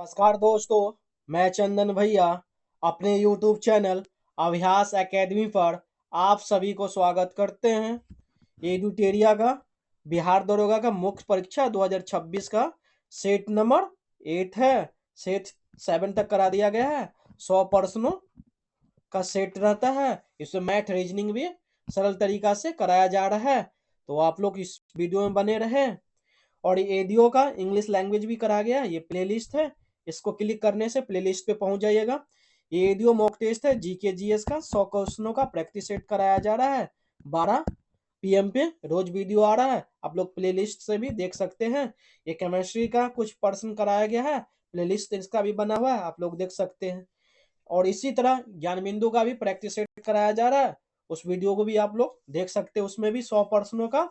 नमस्कार दोस्तों, मैं चंदन भैया अपने YouTube चैनल अभ्यास एकेडमी पर आप सभी को स्वागत करते हैं। एडुटेरिया का बिहार दरोगा का मुख्य परीक्षा 2026 का सेट नंबर 8 है। सेट 7 तक करा दिया गया है। 100 प्रश्नों का सेट रहता है। इसमें मैथ रीजनिंग भी सरल तरीका से कराया जा रहा है, तो आप लोग इस वीडियो में बने रहें। और एडियो का इंग्लिश लैंग्वेज भी करा गया है। ये प्लेलिस्ट है, इसको क्लिक करने से प्लेलिस्ट पे पहुंच जाइएगा। ये एडियो मॉक टेस्ट है, जीके जीएस का 100 क्वेश्चनों का प्रैक्टिस सेट कराया जा रहा है। 12 PM पे रोज वीडियो आ रहा है, आप लोग प्लेलिस्ट से भी देख सकते हैं। ये केमिस्ट्री का कुछ प्रश्न कराया गया है, प्लेलिस्ट इसका भी बना हुआ है, आप लोग देख सकते हैं। और इसी तरह ज्ञान बिंदु का भी प्रैक्टिस सेट कराया जा रहा है, उस वीडियो को भी आप लोग देख सकते हैं। उसमें भी 100 प्रश्नों का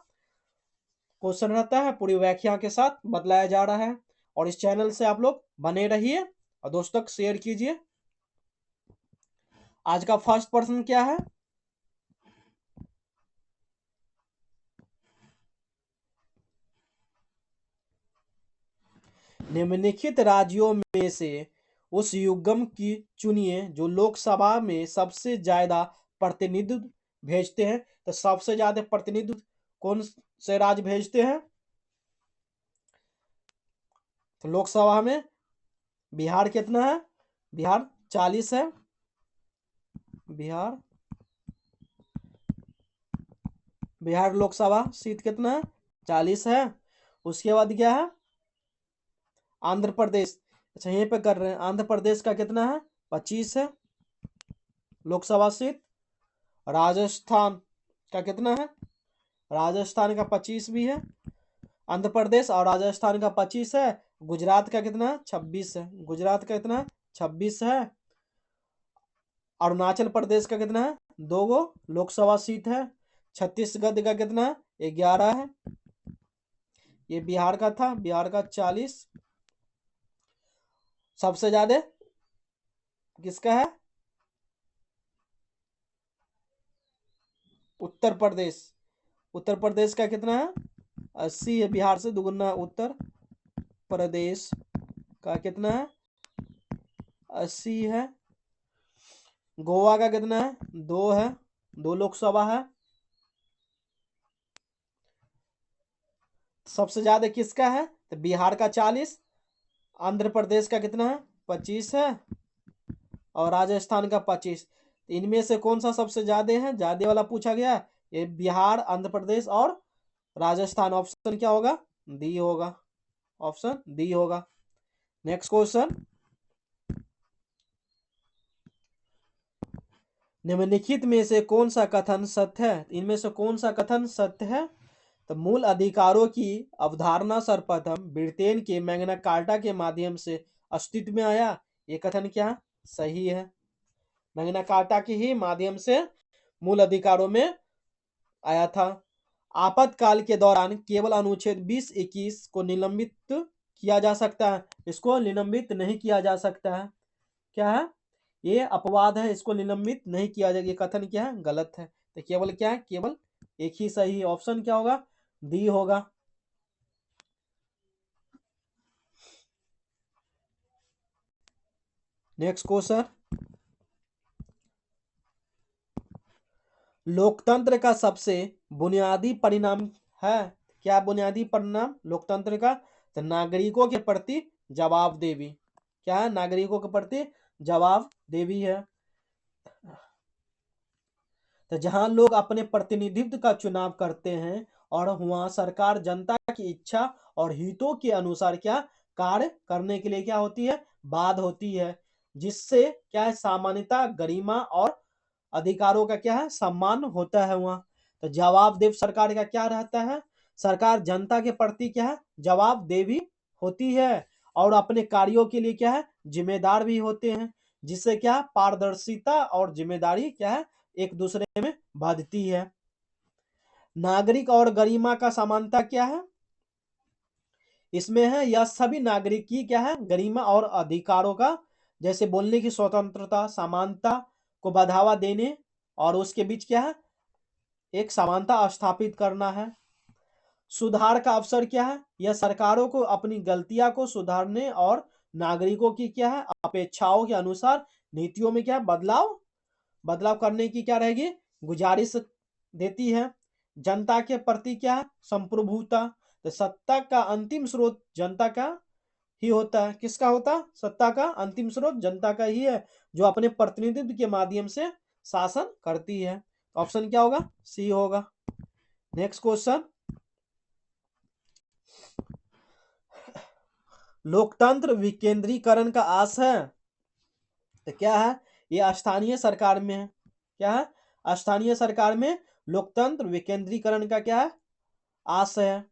क्वेश्चन रहता है, पूरी व्याख्या के साथ बतलाया जा रहा है। और इस चैनल से आप लोग बने रहिए और दोस्तों तक शेयर कीजिए। आज का फर्स्ट प्रश्न क्या है? निम्नलिखित राज्यों में से उस युग्म की चुनिए जो लोकसभा में सबसे ज्यादा प्रतिनिधित्व भेजते हैं। तो सबसे ज्यादा प्रतिनिधित्व कौन से राज्य भेजते हैं? तो लोकसभा में बिहार कितना है? बिहार 40 है। बिहार लोकसभा सीट कितना है? 40 है। उसके बाद क्या है? आंध्र प्रदेश। अच्छा, यहीं पे कर रहे हैं। आंध्र प्रदेश का कितना है? 25 है लोकसभा सीट। राजस्थान का कितना है? राजस्थान का 25 भी है। आंध्र प्रदेश और राजस्थान का 25 है। गुजरात का कितना है? 26 है। गुजरात का कितना है? 26 है। अरुणाचल प्रदेश का कितना है? 2 लोकसभा सीट है। छत्तीसगढ़ का कितना है? 11 है। ये बिहार का था, बिहार का 40। सबसे ज्यादा किसका है? उत्तर प्रदेश। उत्तर प्रदेश का कितना है? 80 है। बिहार से दुगुना। उत्तर प्रदेश का कितना है? 80 है। गोवा का कितना है? 2 है। 2 लोकसभा है। सबसे ज्यादा किसका है? तो बिहार का 40। आंध्र प्रदेश का कितना है? 25 है। और राजस्थान का 25। इनमें से कौन सा सबसे ज्यादा है? ज्यादा वाला पूछा गया। ये बिहार, आंध्र प्रदेश और राजस्थान। ऑप्शन क्या होगा? डी होगा। ऑप्शन डी होगा। Next question. निम्नलिखित में से कौन सा कथन सत्य है? इनमें से कौन सा कथन सत्य है? तो मूल अधिकारों की अवधारणा सर्वप्रथम ब्रिटेन के मैग्ना कार्टा के माध्यम से अस्तित्व में आया। ये कथन क्या सही है? मैग्ना कार्टा के ही माध्यम से मूल अधिकारों में आया था। आपातकाल के दौरान केवल अनुच्छेद 20-21 को निलंबित किया जा सकता है, इसको निलंबित नहीं किया जा सकता है। क्या है? ये अपवाद है, इसको निलंबित नहीं किया जाएगा। ये कथन क्या है? गलत है। तो केवल क्या है? केवल एक ही सही। ऑप्शन क्या होगा? डी होगा। Next question. लोकतंत्र का सबसे बुनियादी परिणाम है। क्या बुनियादी परिणाम लोकतंत्र का? तो नागरिकों के प्रति जवाबदेही। क्या है? नागरिकों के प्रति जवाबदेही है। तो जहां लोग अपने प्रतिनिधित्व का चुनाव करते हैं और वहां सरकार जनता की इच्छा और हितों के अनुसार क्या कार्य करने के लिए क्या होती है? बाध्य होती है। जिससे क्या है? सामान्यता, गरिमा और अधिकारों का क्या है? सम्मान होता है वहां। तो जवाबदेह सरकार का क्या रहता है? सरकार जनता के प्रति क्या है? जवाबदेही होती है और अपने कार्यों के लिए क्या है? जिम्मेदार भी होते हैं। जिससे क्या पारदर्शिता और जिम्मेदारी क्या है? एक दूसरे में बांधती है। नागरिक और गरिमा का समानता क्या है? इसमें है यह सभी नागरिक की क्या है? गरिमा और अधिकारों का, जैसे बोलने की स्वतंत्रता, समानता को बढ़ावा देने और उसके बीच क्या है? एक समानता स्थापित करना है। सुधार का अवसर क्या है? यह सरकारों को अपनी गलतियां को सुधारने और नागरिकों की क्या है अपेक्षाओं के अनुसार नीतियों में क्या है बदलाव करने की क्या रहेगी गुजारिश देती है। जनता के प्रति क्या है संप्रभुता, तो सत्ता का अंतिम स्रोत जनता का ही होता है। किसका होता है? सत्ता का अंतिम स्रोत जनता का ही है, जो अपने प्रतिनिधित्व के माध्यम से शासन करती है। ऑप्शन क्या होगा? सी होगा। नेक्स्ट क्वेश्चन, लोकतंत्र विकेंद्रीकरण का आस है, तो क्या है? ये स्थानीय सरकार में है। क्या है? स्थानीय सरकार में लोकतंत्र विकेंद्रीकरण का क्या है आस है।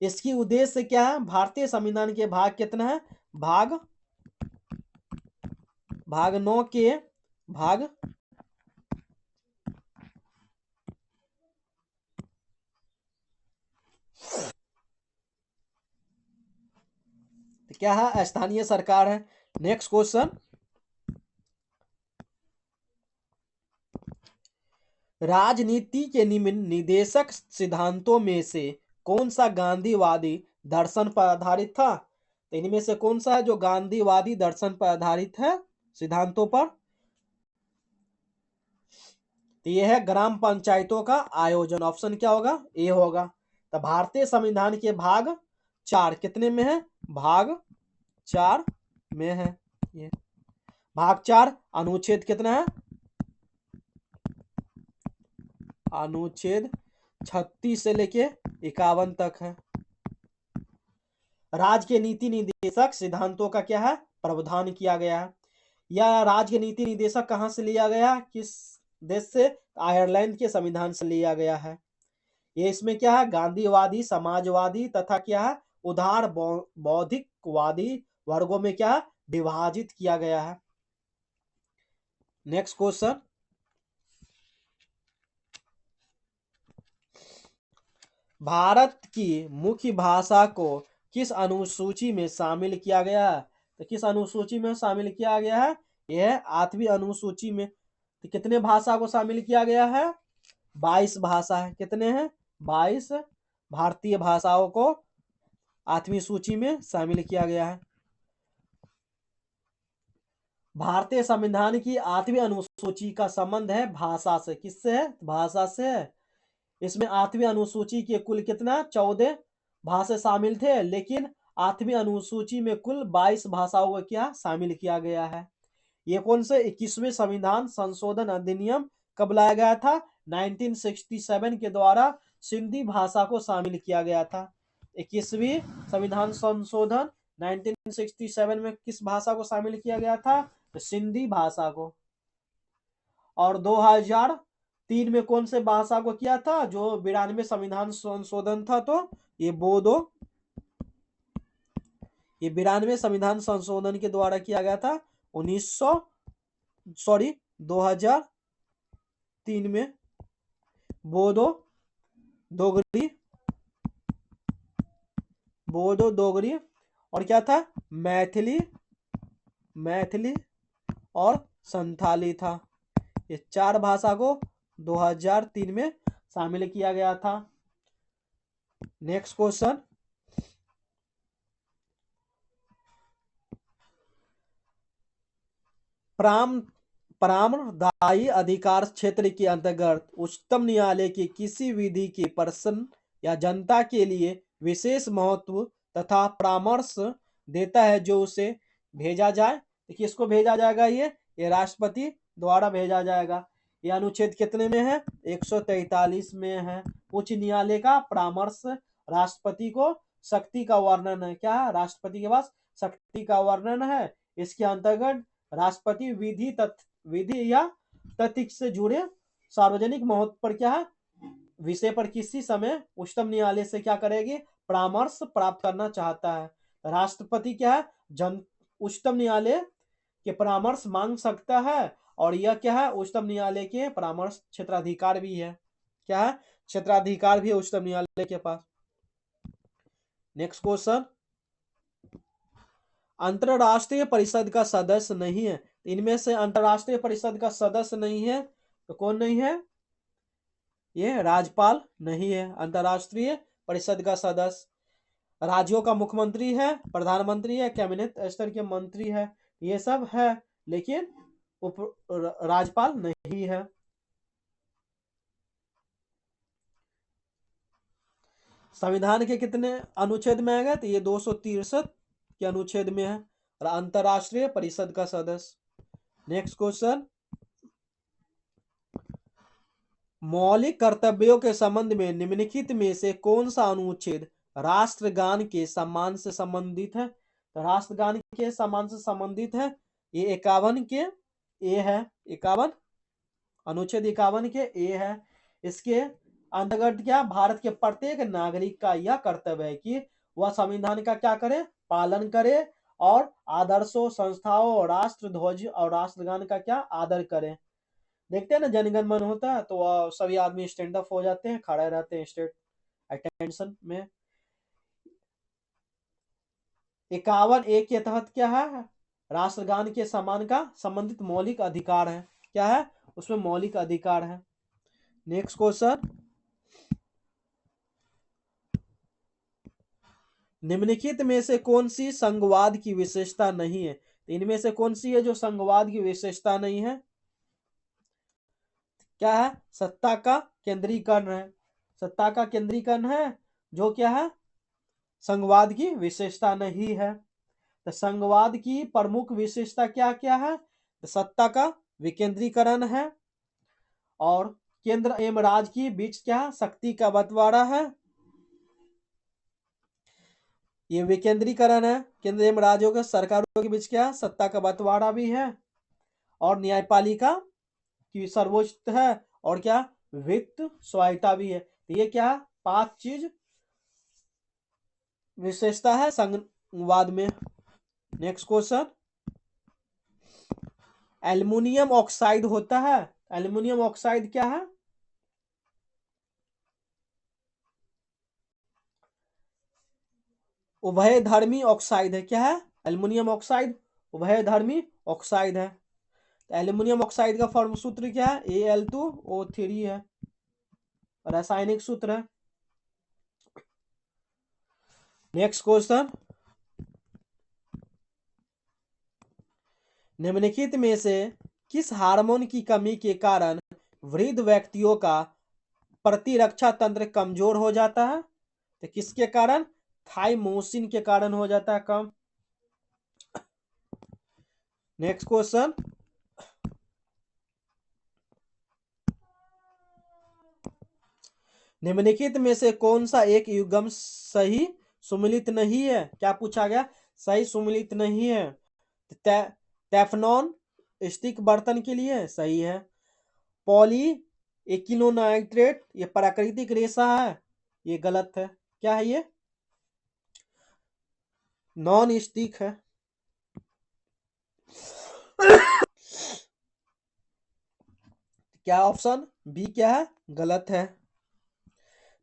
इसकी उद्देश्य क्या है? भारतीय संविधान के भाग कितना है? भाग 9 के भाग क्या है? स्थानीय सरकार है। नेक्स्ट क्वेश्चन, राजनीति के निम्न निदेशक सिद्धांतों में से कौन सा गांधीवादी दर्शन पर आधारित था? तो इनमें से कौन सा है जो गांधीवादी दर्शन पर आधारित है सिद्धांतों पर? तो यह है ग्राम पंचायतों का आयोजन। ऑप्शन क्या होगा? ए होगा। तो भारतीय संविधान के भाग 4 कितने में है? भाग 4 में है। ये भाग 4 अनुच्छेद कितना है? अनुच्छेद 36 से लेके 51 तक है। राज्य के नीति निदेशक सिद्धांतों का क्या है प्रावधान किया गया है। या राज्य के नीति निदेशक कहां से लिया गया? किस देश से? आयरलैंड के संविधान से लिया गया है। ये इसमें क्या है गांधीवादी, समाजवादी तथा क्या है उदार बौद्धिकवादी वर्गों में क्या है विभाजित किया गया है। नेक्स्ट क्वेश्चन, भारत की मुख्य भाषा को किस अनुसूची में शामिल किया गया है? तो किस अनुसूची में शामिल किया गया है? यह 8वीं अनुसूची में। तो कितने भाषा को शामिल किया गया है? 22 भाषा है। कितने हैं? 22 भारतीय भाषाओं को 8वीं सूची में शामिल किया गया है। भारतीय संविधान की 8वीं अनुसूची का संबंध है भाषा से। किससे है? भाषा से है। इसमें 8वीं अनुसूची के कुल कितना 14 भाषा शामिल थे, लेकिन 8वीं अनुसूची में कुल 22 भाषाओं को क्या शामिल किया गया है। ये कौन से 21वें संविधान संशोधन अधिनियम कब लाया गया था? 1967 के द्वारा सिंधी भाषा को शामिल किया गया था। 21वीं संविधान संशोधन 1967 में किस भाषा को शामिल किया गया था? तो सिंधी भाषा को। और 2003 में कौन से भाषा को किया था? जो 92 संविधान संशोधन था, तो ये बोडो, ये 92 संविधान संशोधन के द्वारा किया गया था 2003 में। बोडो डोगरी और क्या था? मैथिली और संथाली था। ये 4 भाषा को 2003 में शामिल किया गया था। नेक्स्ट क्वेश्चन, परामर्शदायी अधिकार क्षेत्र के अंतर्गत उच्चतम न्यायालय की किसी विधि के प्रश्न या जनता के लिए विशेष महत्व तथा परामर्श देता है जो उसे भेजा जाए। तो किसको भेजा जाएगा? ये राष्ट्रपति द्वारा भेजा जाएगा। ये अनुच्छेद कितने में है? 143 में है। उच्च न्यायालय का परामर्श राष्ट्रपति को शक्ति का वर्णन है। क्या है? राष्ट्रपति के पास शक्ति का वर्णन है। इसके अंतर्गत राष्ट्रपति विधि या तथ्य से जुड़े सार्वजनिक महत्व पर क्या है विषय पर किसी समय उच्चतम न्यायालय से क्या करेगी? परामर्श प्राप्त करना चाहता है। राष्ट्रपति क्या है उच्चतम न्यायालय के परामर्श मांग सकता है, और यह क्या है उच्चतम न्यायालय के परामर्श क्षेत्राधिकार भी है। क्या है? क्षेत्राधिकार भी है उच्चतम न्यायालय के पास। नेक्स्ट क्वेश्चन, अंतरराष्ट्रीय परिषद का सदस्य नहीं है। इनमें से अंतरराष्ट्रीय परिषद का सदस्य नहीं है तो कौन नहीं है? ये राज्यपाल नहीं है अंतरराष्ट्रीय परिषद का सदस्य। राज्यों का मुख्यमंत्री है, प्रधानमंत्री है, कैबिनेट स्तर के मंत्री है, ये सब है, लेकिन उप राज्यपाल नहीं है। संविधान के कितने अनुच्छेद में आएगा? तो ये 263 के अनुच्छेद में है। और अंतरराष्ट्रीय परिषद का सदस्य। नेक्स्ट क्वेश्चन, मौलिक कर्तव्यों के संबंध में निम्नलिखित में से कौन सा अनुच्छेद राष्ट्रगान के सम्मान से संबंधित है? तो राष्ट्रगान के सम्मान से संबंधित है, ये 51 के ए है, 51, अनुच्छेद 51 के ए है। इसके अंतर्गत क्या, भारत के प्रत्येक नागरिक का यह कर्तव्य है कि वह संविधान का क्या करे, पालन करे और आदर्शों, संस्थाओं और राष्ट्र ध्वज और राष्ट्रगान का क्या आदर करे। देखते हैं ना, जनगण मन होता है तो सभी आदमी स्टैंड अप हो जाते हैं, खड़े रहते हैं स्टेट अटेंशन में। 51 ए के तहत क्या है, राष्ट्रगान के सम्मान का संबंधित मौलिक अधिकार है। क्या है उसमें? मौलिक अधिकार है। नेक्स्ट क्वेश्चन, निम्नलिखित में से कौन सी संघवाद की विशेषता नहीं है? इनमें से कौन सी है जो संघवाद की विशेषता नहीं है? क्या है? सत्ता का केंद्रीकरण है। सत्ता का केंद्रीकरण है जो क्या है, संघवाद की विशेषता नहीं है। तो संघवाद की प्रमुख विशेषता क्या क्या है? तो सत्ता का विकेंद्रीकरण है और केंद्र एवं राज्य के बीच क्या, शक्ति का बंटवारा है। ये विकेंद्रीकरण है, केंद्र एवं राज्यों के सरकारों के बीच क्या, सत्ता का बंटवारा भी है और न्यायपालिका की सर्वोच्च है और क्या, वित्त स्वायत्ता भी है। तो ये क्या, 5 चीज विशेषता है संघवाद में। नेक्स्ट क्वेश्चन, एल्युमिनियम ऑक्साइड होता है। एल्युमिनियम ऑक्साइड क्या है? उभयधर्मी ऑक्साइड है। क्या है? एल्युमिनियम ऑक्साइड उभयधर्मी ऑक्साइड है। तो एल्युमिनियम ऑक्साइड का फॉर्म सूत्र क्या है? Al2O3 है, रासायनिक सूत्र है। नेक्स्ट क्वेश्चन, निम्नलिखित में से किस हार्मोन की कमी के कारण वृद्ध व्यक्तियों का प्रतिरक्षा तंत्र कमजोर हो जाता है? तो किसके कारण? थाइमोसिन के कारण हो जाता है कम। नेक्स्ट क्वेश्चन, निम्नलिखित में से कौन सा एक युग्म सही सुमेलित नहीं है? क्या पूछा गया? सही सुमेलित नहीं है। टेफनॉन स्टिक बर्तन के लिए सही है। पॉली एकिनोनाइट्रेट ये प्राकृतिक रेशा है, ये गलत है। क्या है ये? नॉन स्टिक है। क्या ऑप्शन बी क्या है? गलत है।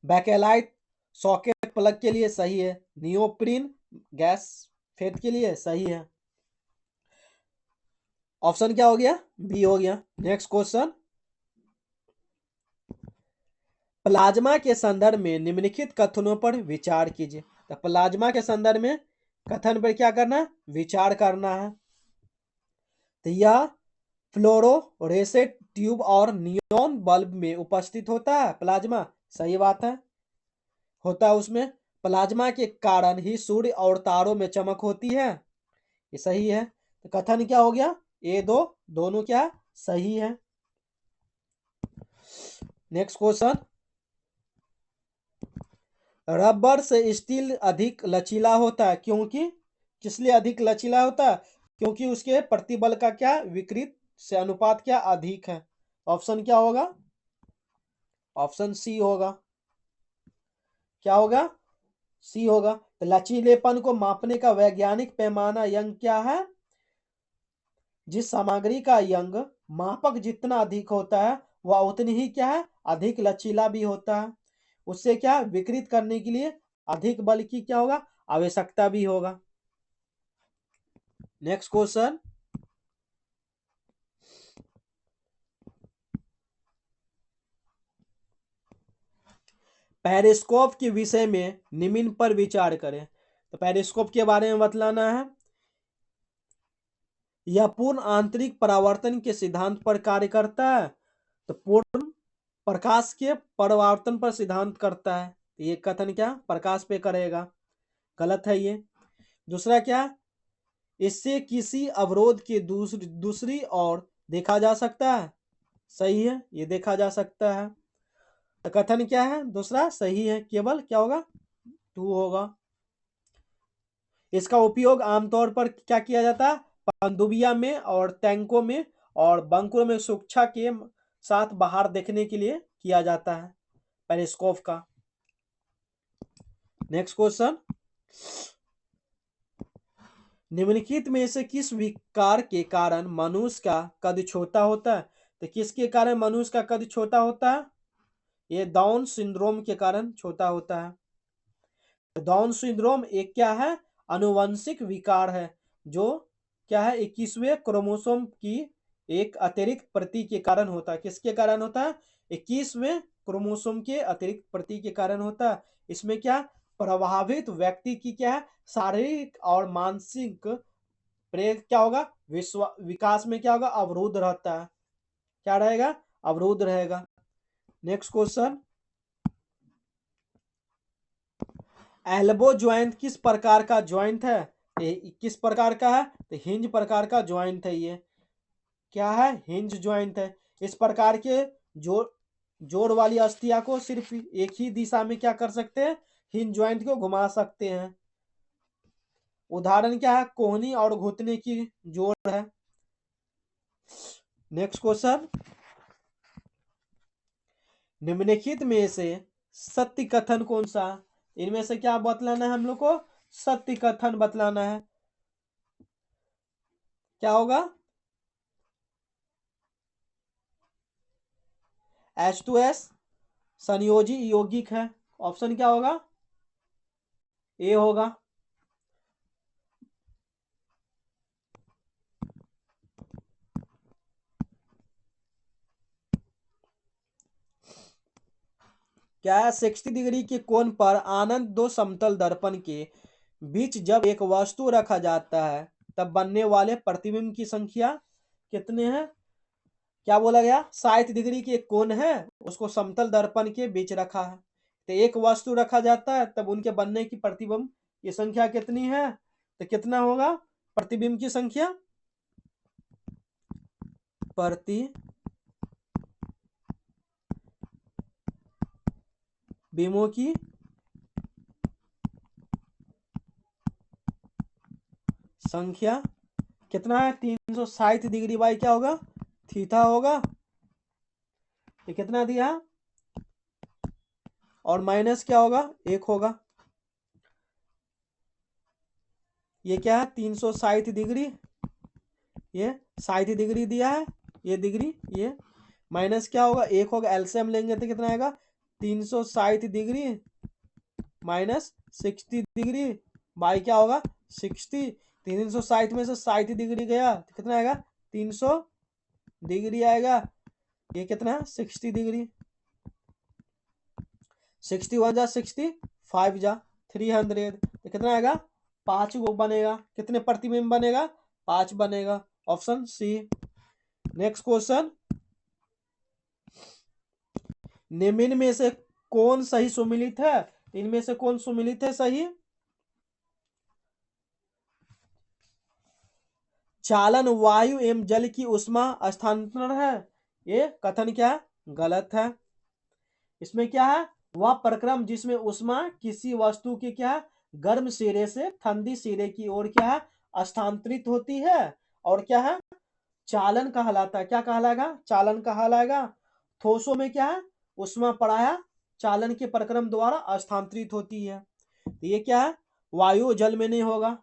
बैकेलाइट सॉकेट प्लग के लिए सही है। नियोप्रीन गैस फेद के लिए सही है। ऑप्शन क्या हो गया? बी हो गया। नेक्स्ट क्वेश्चन, प्लाज्मा के संदर्भ में निम्नलिखित कथनों पर विचार कीजिए। तो प्लाज्मा के संदर्भ में कथन पर क्या करना है? विचार करना है। तो यह फ्लोरोसेंट ट्यूब और नियॉन बल्ब में उपस्थित होता है प्लाज्मा, सही बात है, होता है उसमें। प्लाज्मा के कारण ही सूर्य और तारों में चमक होती है, ये सही है। तो कथन क्या हो गया? ए दो दोनों क्या सही है। नेक्स्ट क्वेश्चन, रबर से स्टील अधिक लचीला होता है क्योंकि, किस लिए अधिक लचीला होता है? क्योंकि उसके प्रतिबल का क्या, विकृत से अनुपात क्या अधिक है। ऑप्शन क्या होगा? ऑप्शन सी होगा। क्या होगा? सी होगा। तो लचीलेपन को मापने का वैज्ञानिक पैमाना यंग क्या है? जिस सामग्री का यंग मापक जितना अधिक होता है वह उतनी ही क्या है, अधिक लचीला भी होता है। उससे क्या, विकृत करने के लिए अधिक बल की क्या होगा, आवश्यकता भी होगा। नेक्स्ट क्वेश्चन, पेरिस्कोप के विषय में निम्न पर विचार करें। तो पेरिस्कोप के बारे में बतलाना है। यह पूर्ण आंतरिक परावर्तन के सिद्धांत पर कार्य करता है। तो पूर्ण प्रकाश के परावर्तन पर सिद्धांत करता है। ये कथन क्या प्रकाश पे करेगा, गलत है ये। दूसरा क्या, इससे किसी अवरोध के दूसरी ओर देखा जा सकता है, सही है, ये देखा जा सकता है। तो कथन क्या है दूसरा सही है, केवल क्या होगा 2 होगा। इसका उपयोग आमतौर पर क्या किया जाता है, पनडुब्बियों में और टैंकों में और बंकरों में सुरक्षा के साथ बाहर देखने के लिए किया जाता है, पेरिस्कोप का। नेक्स्ट क्वेश्चन, निम्नलिखित में से किस विकार के कारण मनुष्य का कद छोटा होता है। तो किसके कारण मनुष्य का कद छोटा होता है, ये डाउन सिंड्रोम के कारण छोटा होता है। डाउन सिंड्रोम एक क्या है, आनुवंशिक विकार है जो क्या है 21वें क्रोमोसोम की एक अतिरिक्त प्रति के कारण होता है। किसके कारण होता है, 21वें क्रोमोसोम के अतिरिक्त प्रति के कारण होता है। इसमें क्या प्रभावित व्यक्ति की क्या है शारीरिक और मानसिक क्या होगा विकास में क्या होगा अवरुद्ध रहता है, क्या रहेगा अवरुद्ध रहेगा। नेक्स्ट क्वेश्चन, एल्बो ज्वाइंट किस प्रकार का ज्वाइंट है, किस प्रकार का है, तो हिंज प्रकार का ज्वाइंट है। ये क्या है हिंज ज्वाइंट है। इस प्रकार के जोड़ वाली अस्थियां को सिर्फ एक ही दिशा में क्या कर सकते हैं, हिंज ज्वाइंट को घुमा सकते हैं। उदाहरण क्या है, कोहनी और घुटने की जोड़ है। नेक्स्ट क्वेश्चन, निम्नलिखित में से सत्य कथन कौन सा, इनमें से क्या बतलाना है हम लोग को, सत्य कथन बतलाना है। क्या होगा, H2S संयोजी यौगिक है। ऑप्शन क्या होगा, ए होगा। क्या है 60 डिग्री के कोण पर आनंद दो समतल दर्पण के बीच जब एक वस्तु रखा जाता है तब बनने वाले प्रतिबिंब की संख्या कितने हैं। क्या बोला गया, 60 डिग्री के कोण है, उसको समतल दर्पण के बीच रखा है, तो एक वस्तु रखा जाता है तब उनके बनने की प्रतिबिंब की संख्या कितनी है, तो कितना होगा प्रतिबिंब की संख्या, प्रतिबिंबों की संख्या कितना है 360 डिग्री बाई क्या होगा थीटा होगा। ये कितना दिया और माइनस क्या होगा 1 होगा। ये क्या है 360 डिग्री, ये 60 डिग्री दिया है, ये डिग्री ये माइनस क्या होगा 1 होगा। एलसीएम लेंगे तो कितना आएगा 360 डिग्री माइनस 60 डिग्री बाई क्या होगा 60। 360 में से 60 डिग्री गया तो कितना आएगा 300 डिग्री आएगा। ये कितना 60 डिग्री, 61 जा 65 जा 300, तो कितना आएगा 5 गो बनेगा। कितने प्रतिबिंब बनेगा 5 बनेगा, ऑप्शन सी। नेक्स्ट क्वेश्चन, निम्न में से कौन सही सुमिलित है, इनमें से कौन सुमिलित है सही, चालन वायु एवं जल की उष्मा स्थानांतरण है। ये कथन क्या गलत है। इसमें क्या है वह प्रक्रम जिसमें उष्मा किसी वस्तु के क्या गर्म सिरे से ठंडी सिरे की ओर क्या है स्थानांतरित होती है और क्या है चालन कहलाता है। क्या कहलाएगा चालन कहलाएगा। ठोसों में क्या है उष्मा पराया चालन के प्रक्रम द्वारा स्थानांतरित होती है, तो ये क्या है वायु जल में नहीं होगा।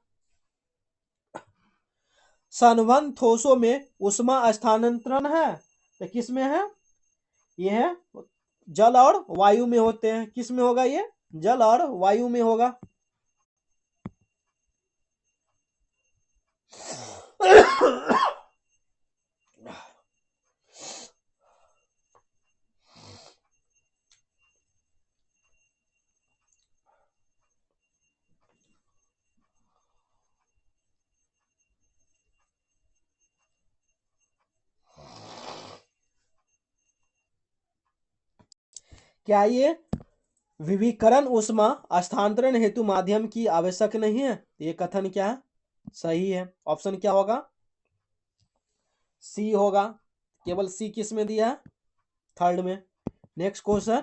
संवहन ठोसों में उष्मा स्थानांतरण है, तो किस में है, ये है जल और वायु में होते हैं। किस में होगा ये जल और वायु में होगा। क्या ये विविकरण उष्मा स्थानांतरण हेतु माध्यम की आवश्यक नहीं है? ये कथन क्या है? सही है। ऑप्शन क्या होगा? सी होगा। केवल सी किस में दिया है? थर्ड में। नेक्स्ट क्वेश्चन,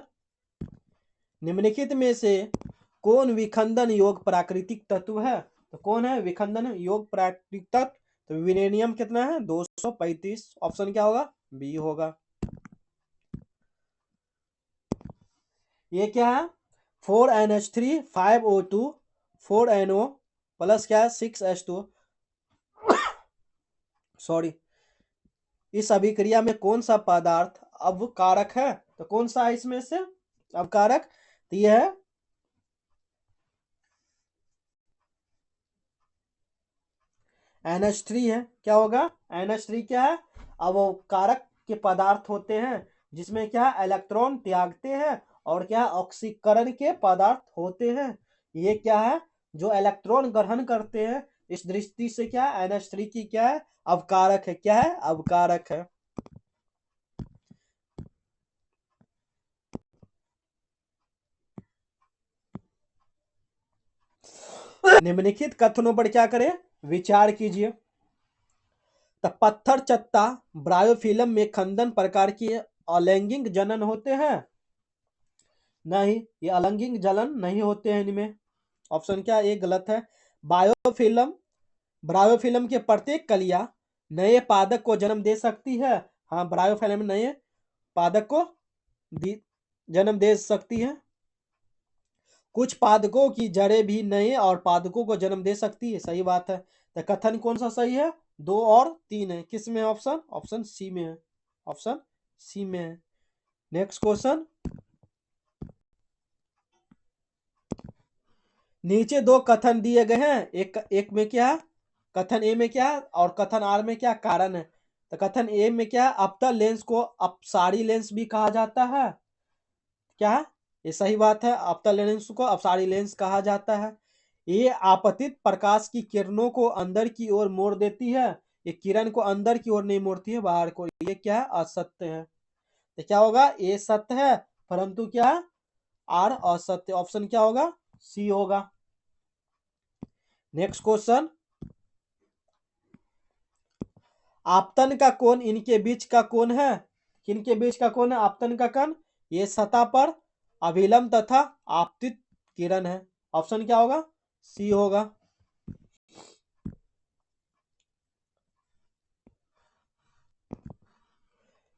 निम्नलिखित में से कौन विखंडन योग प्राकृतिक तत्व है? तो कौन है विखंडन योग प्राकृतिक तत्व? तो विरेनियम कितना है? 235। ऑप्शन क्या होगा? बी होगा। ये क्या है? 4NH3 5O2 4NO प्लस क्या है? 6H2। सॉरी, इस अभिक्रिया में कौन सा पदार्थ अवकारक है? तो कौन सा है इसमें से अवकारक? तो यह है NH3 है। क्या होगा? NH3 क्या है? अवकारक के पदार्थ होते हैं जिसमें क्या इलेक्ट्रॉन त्यागते हैं और क्या ऑक्सीकरण के पदार्थ होते हैं। ये क्या है? जो इलेक्ट्रॉन ग्रहण करते हैं। इस दृष्टि से क्या NH3 की क्या है? अवकारक है। क्या है? अवकारक है। निम्नलिखित कथनों पर क्या करें? विचार कीजिए। तो पत्थर चट्टा ब्रायोफिल्म में खंडन प्रकार के अलैंगिक जनन होते हैं? नहीं, ये अलैंगिक जनन नहीं होते हैं इनमें। ऑप्शन क्या? ये गलत है। बायोफिल्म ब्रायोफिल्म के प्रत्येक कलियां नए पादप को जन्म दे सकती है। हाँ, ब्रायोफिल्म नए पादप को जन्म दे सकती है। कुछ पादकों की जड़ें भी नए और पादकों को जन्म दे सकती है। सही बात है। तो कथन कौन सा सही है? 2 और 3 है। किस में? ऑप्शन ऑप्शन सी में है। ऑप्शन सी में है। नेक्स्ट क्वेश्चन, नीचे दो कथन दिए गए हैं। एक में क्या है? कथन ए में क्या है और कथन आर में क्या कारण है? तो कथन ए में क्या है? अवतल लेंस को अपसारी लेंस भी कहा जाता है। क्या है? ये सही बात है। अवतल लेंस को अपसारी लेंस कहा जाता है। ये आपतित प्रकाश की किरणों को अंदर की ओर मोड़ देती है। ये किरण को अंदर की ओर नहीं मोड़ती है, बाहर को। ये क्या है? असत्य है। तो क्या होगा? ए सत्य है, परंतु क्या है? आर असत्य। ऑप्शन क्या होगा? सी होगा। नेक्स्ट क्वेश्चन, आपतन का कोण इनके बीच का कोण है। किनके बीच का कोण है आपतन का कोण? ये सतह पर अभिलंब तथा आपतित किरण है। ऑप्शन क्या होगा? सी होगा।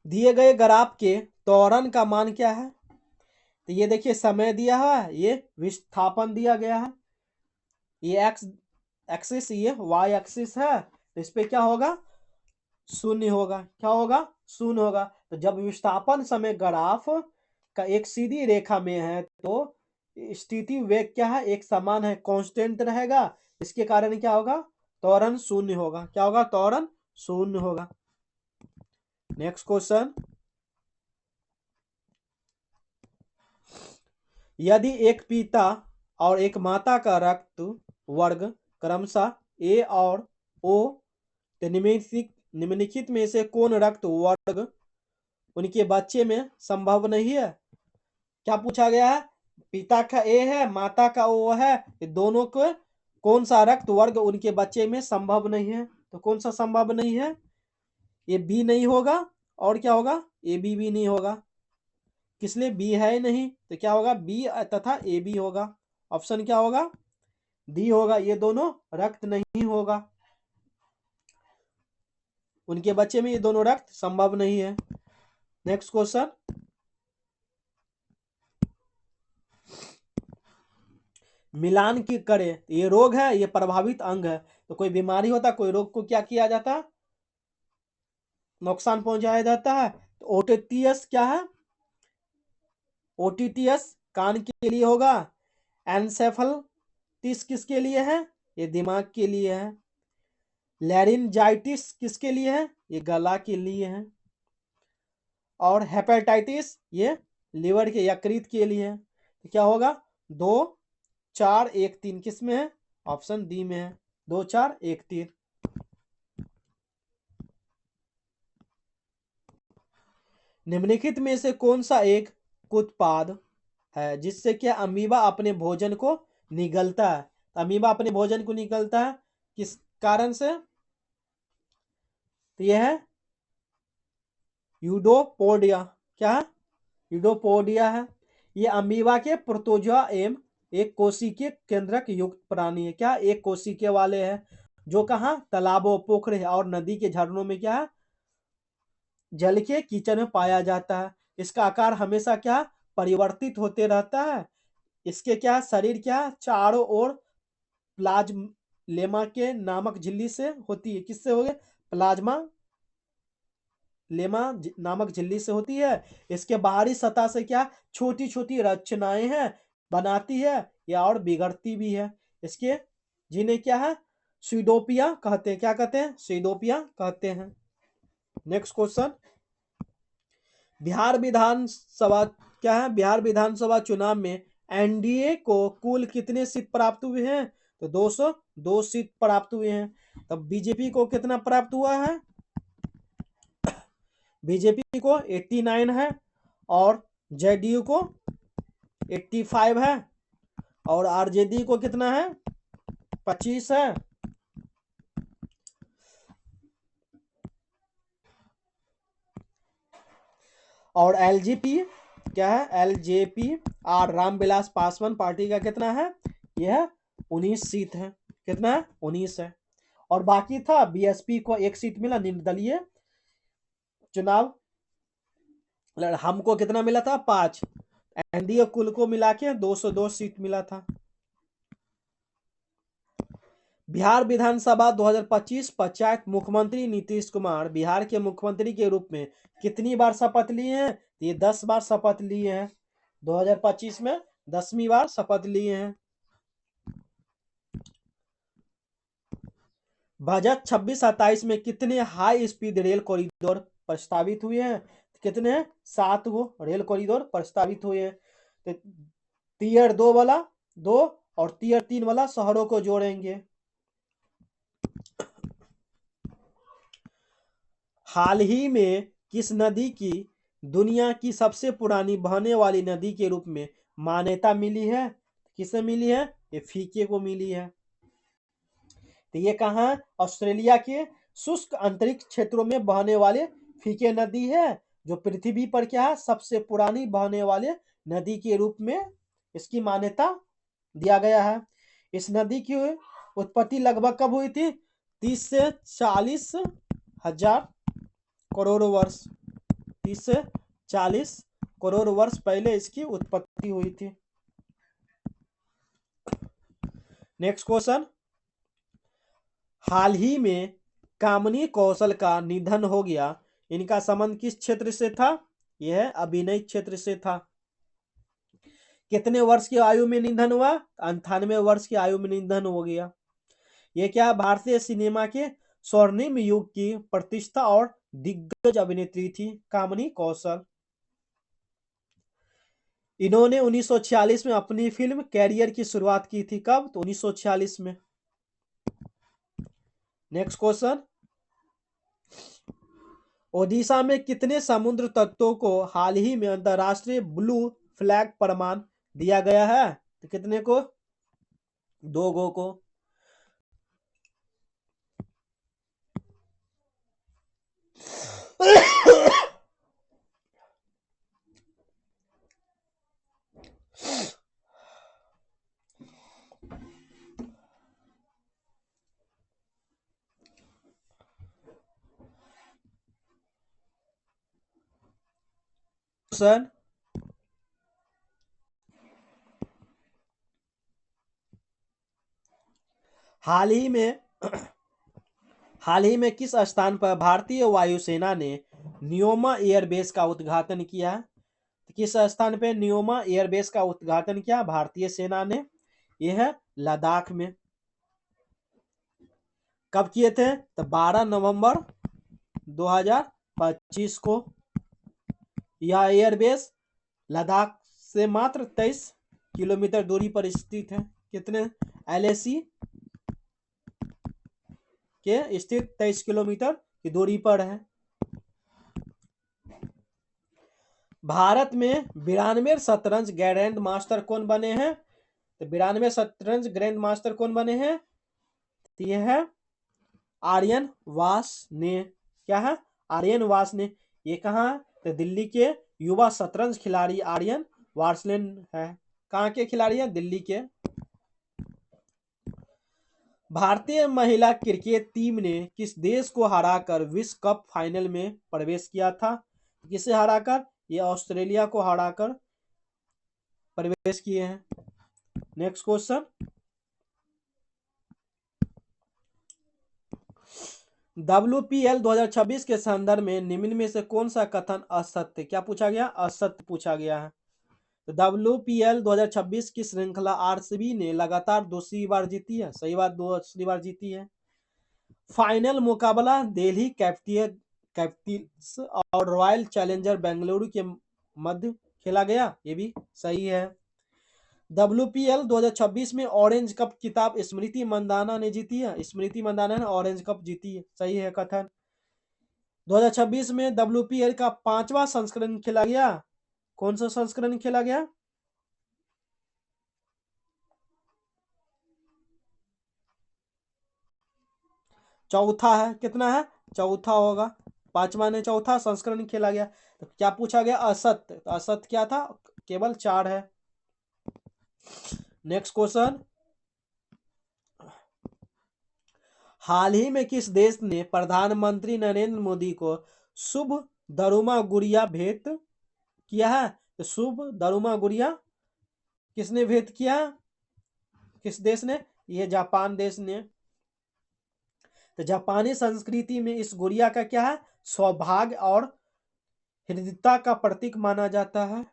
दिए गए ग्राफ के त्वरण का मान क्या है? तो ये देखिए, समय दिया है, ये विस्थापन दिया गया है। ये एक्स एक्सिस, ये वाई एक्सिस है। तो इस पे क्या होगा? शून्य होगा। क्या होगा? शून्य होगा। तो जब विस्थापन समय ग्राफ का एक सीधी रेखा में है तो स्थिति वेग क्या है? एक समान है, कांस्टेंट रहेगा। इसके कारण क्या होगा? त्वरण शून्य होगा। क्या होगा? त्वरण शून्य होगा। नेक्स्ट क्वेश्चन, यदि एक पिता और एक माता का रक्त वर्ग क्रमशः ए और ओ, तो निम्नलिखित में से कौन रक्त वर्ग उनके बच्चे में संभव नहीं है? क्या पूछा गया है? पिता का ए है, माता का ओ है, ये दोनों को कौन सा रक्त वर्ग उनके बच्चे में संभव नहीं है? तो कौन सा संभव नहीं है? ये बी नहीं होगा। और क्या होगा? ए बी भी नहीं होगा। किस लिए? बी है ही नहीं, तो क्या होगा? बी तथा ए बी होगा। ऑप्शन क्या होगा? डी होगा। ये दोनों रक्त नहीं होगा, उनके बच्चे में ये दोनों रक्त संभव नहीं है। नेक्स्ट क्वेश्चन, मिलान की करे, ये रोग है, ये प्रभावित अंग है। तो कोई बीमारी होता, कोई रोग को क्या किया जाता? नुकसान पहुंचाया जाता है। तो ओटीटीएस क्या है? ओटीटीएस कान के लिए होगा। एनसेफलिटिस किसके लिए है? ये दिमाग के लिए है। लैरिंजाइटिस किसके लिए है? ये गला के लिए है। और हेपेटाइटिस ये लिवर के यकृत के लिए है। तो क्या होगा? 2 4 1 3 किस में है? ऑप्शन डी में है। 2 4 1 3। निम्नलिखित में से कौन सा एक उत्पाद है जिससे क्या अमीबा अपने भोजन को निगलता है। अमीबा अपने भोजन को निगलता है किस कारण से? तो यह है यूडोपोडिया। क्या है? यूडोपोडिया है। ये अमीबा के प्रोटोजोआ एवं एक कोशिकीय केंद्रक युक्त प्राणी है। क्या? एक कोशिकीय वाले हैं जो कहाँ तालाबों, पोखरे और नदी के झरनों में क्या है जल के कीचड़ में पाया जाता है। इसका आकार हमेशा क्या परिवर्तित होते रहता है। इसके क्या शरीर क्या चारों ओर प्लाज्मा के नामक झिल्ली से होती है। किससे हो गए? प्लाज्मा लेमा नामक झिल्ली से होती है। इसके बाहरी सतह से क्या छोटी छोटी रचनाएं हैं बनाती है या और बिगड़ती भी है। इसके जिन्हें क्या है स्यूडोपिया कहते हैं। क्या कहते हैं? स्यूडोपिया कहते हैं। नेक्स्ट क्वेश्चन, बिहार विधानसभा क्या है? बिहार विधानसभा चुनाव में एनडीए को कुल कितने सीट प्राप्त हुए हैं? तो 202 सीट प्राप्त हुए हैं। तब बीजेपी को कितना प्राप्त हुआ है? बीजेपी को 89 है और जेडीयू को 85 है और आरजेडी को कितना है? 25 है। और एलजेपी क्या है? LJP R Ramvilas Paswan party का कितना है? यह 19 सीट है। कितना है? 19 है। और बाकी था बीएसपी को 1 सीट मिला निर्दलीय चुनाव। हमको कितना मिला था? 5। एनडीए कुल को मिला के 202 सीट मिला था। बिहार विधानसभा 2025 पंचायत मुख्यमंत्री नीतीश कुमार बिहार के मुख्यमंत्री के रूप में कितनी बार शपथ लिए हैं? ये 10 बार शपथ लिए हैं। 2025 में 10वीं बार शपथ लिए हैं। बजट 26-27 में कितने हाई स्पीड रेल कॉरिडोर प्रस्तावित हुए हैं? कितने? 7 गो रेल कॉरिडोर प्रस्तावित हुए हैं। तो टीयर 2 वाला 2 और टीयर 3 वाला शहरों को जोड़ेंगे। हाल ही में किस नदी की दुनिया की सबसे पुरानी बहने वाली नदी के रूप में मान्यता मिली है? किसे मिली है? ये फीके को मिली है। तो ये कहाँ? ऑस्ट्रेलिया के शुष्क अंतरिक्ष क्षेत्रों में बहने वाले फीके नदी है जो पृथ्वी पर क्या है सबसे पुरानी बहने वाले नदी के रूप में इसकी मान्यता दिया गया है। इस नदी की उत्पत्ति लगभग कब हुई थी? 30 से 40 हजार करोड़ वर्ष 30 से 40 करोड़ वर्ष पहले इसकी उत्पत्ति हुई थी। नेक्स्ट क्वेश्चन, हाल ही में कामिनी कौशल का निधन हो गया। इनका संबंध किस क्षेत्र से था? यह अभिनय क्षेत्र से था। कितने वर्ष की आयु में निधन हुआ? 98 वर्ष की आयु में निधन हो गया। यह क्या भारतीय सिनेमा के स्वर्णिम युग की प्रतिष्ठा और दिग्गज अभिनेत्री थी कामिनी कौशल। इन्होंने 1946 में अपनी फिल्म कैरियर की शुरुआत की थी। कब? तो 1946 में। नेक्स्ट क्वेश्चन, ओडिशा में कितने समुद्र तटों को हाल ही में अंतरराष्ट्रीय ब्लू फ्लैग प्रमाण दिया गया है? तो कितने को? 2 गो को। सर हाल ही में किस स्थान पर भारतीय वायुसेना ने न्योमा एयरबेस का उद्घाटन किया? किस स्थान पे न्योमा एयरबेस का उद्घाटन किया भारतीय सेना ने? यह है लद्दाख में। कब किए थे? तो 12 नवंबर 2025 को। यह एयरबेस लद्दाख से मात्र 23 किलोमीटर दूरी पर स्थित है। कितने? एलएसी के स्थित 23 किलोमीटर की दूरी पर है। भारत में 92 शतरंज ग्रैंड मास्टर कौन बने हैं? तो 92 शतरंज ग्रैंड मास्टर कौन बने हैं? तो ये है आर्यन वास ने। क्या है? आर्यन वास ने। ये कहाँ है? तो दिल्ली के युवा शतरंज खिलाड़ी आर्यन वार्सलेन है। कहाँ के खिलाड़ी हैं? दिल्ली के। भारतीय महिला क्रिकेट टीम ने किस देश को हराकर विश्व कप फाइनल में प्रवेश किया था? किसे हराकर? ये ऑस्ट्रेलिया को हराकर प्रवेश किए हैं। नेक्स्ट क्वेश्चन, WPL 2026 के संदर्भ में निम्न में से कौन सा कथन असत्य? क्या पूछा गया? असत्य पूछा गया है। तो WPL 2026 की श्रृंखला आरसीबी ने लगातार दूसरी बार जीती है। सही बात, दूसरी बार जीती है। फाइनल मुकाबला दिल्ली कैपिटल्स और रॉयल चैलेंजर बेंगलुरु के मध्य खेला गया। ये भी सही है। WPL 2026 में ऑरेंज कप खिताब स्मृति मंदाना ने जीती है। स्मृति मंदाना ने ऑरेंज कप जीती है। सही है कथन। 2026 में WPL का 5वां संस्करण खेला गया। कौन सा संस्करण खेला गया? चौथा है। कितना है? चौथा होगा। 5वां ने चौथा संस्करण खेला गया। तो क्या पूछा गया? असत्य। तो असत्य क्या था? केवल 4 है। नेक्स्ट क्वेश्चन, हाल ही में किस देश ने प्रधानमंत्री नरेंद्र मोदी को शुभ दरुमा गुड़िया भेंट किया है? तो शुभ दरुमा गुड़िया किसने भेंट किया? किस देश ने? ये जापान देश ने। तो जापानी संस्कृति में इस गुड़िया का क्या है? सौभाग्य और हृदयता का प्रतीक माना जाता है।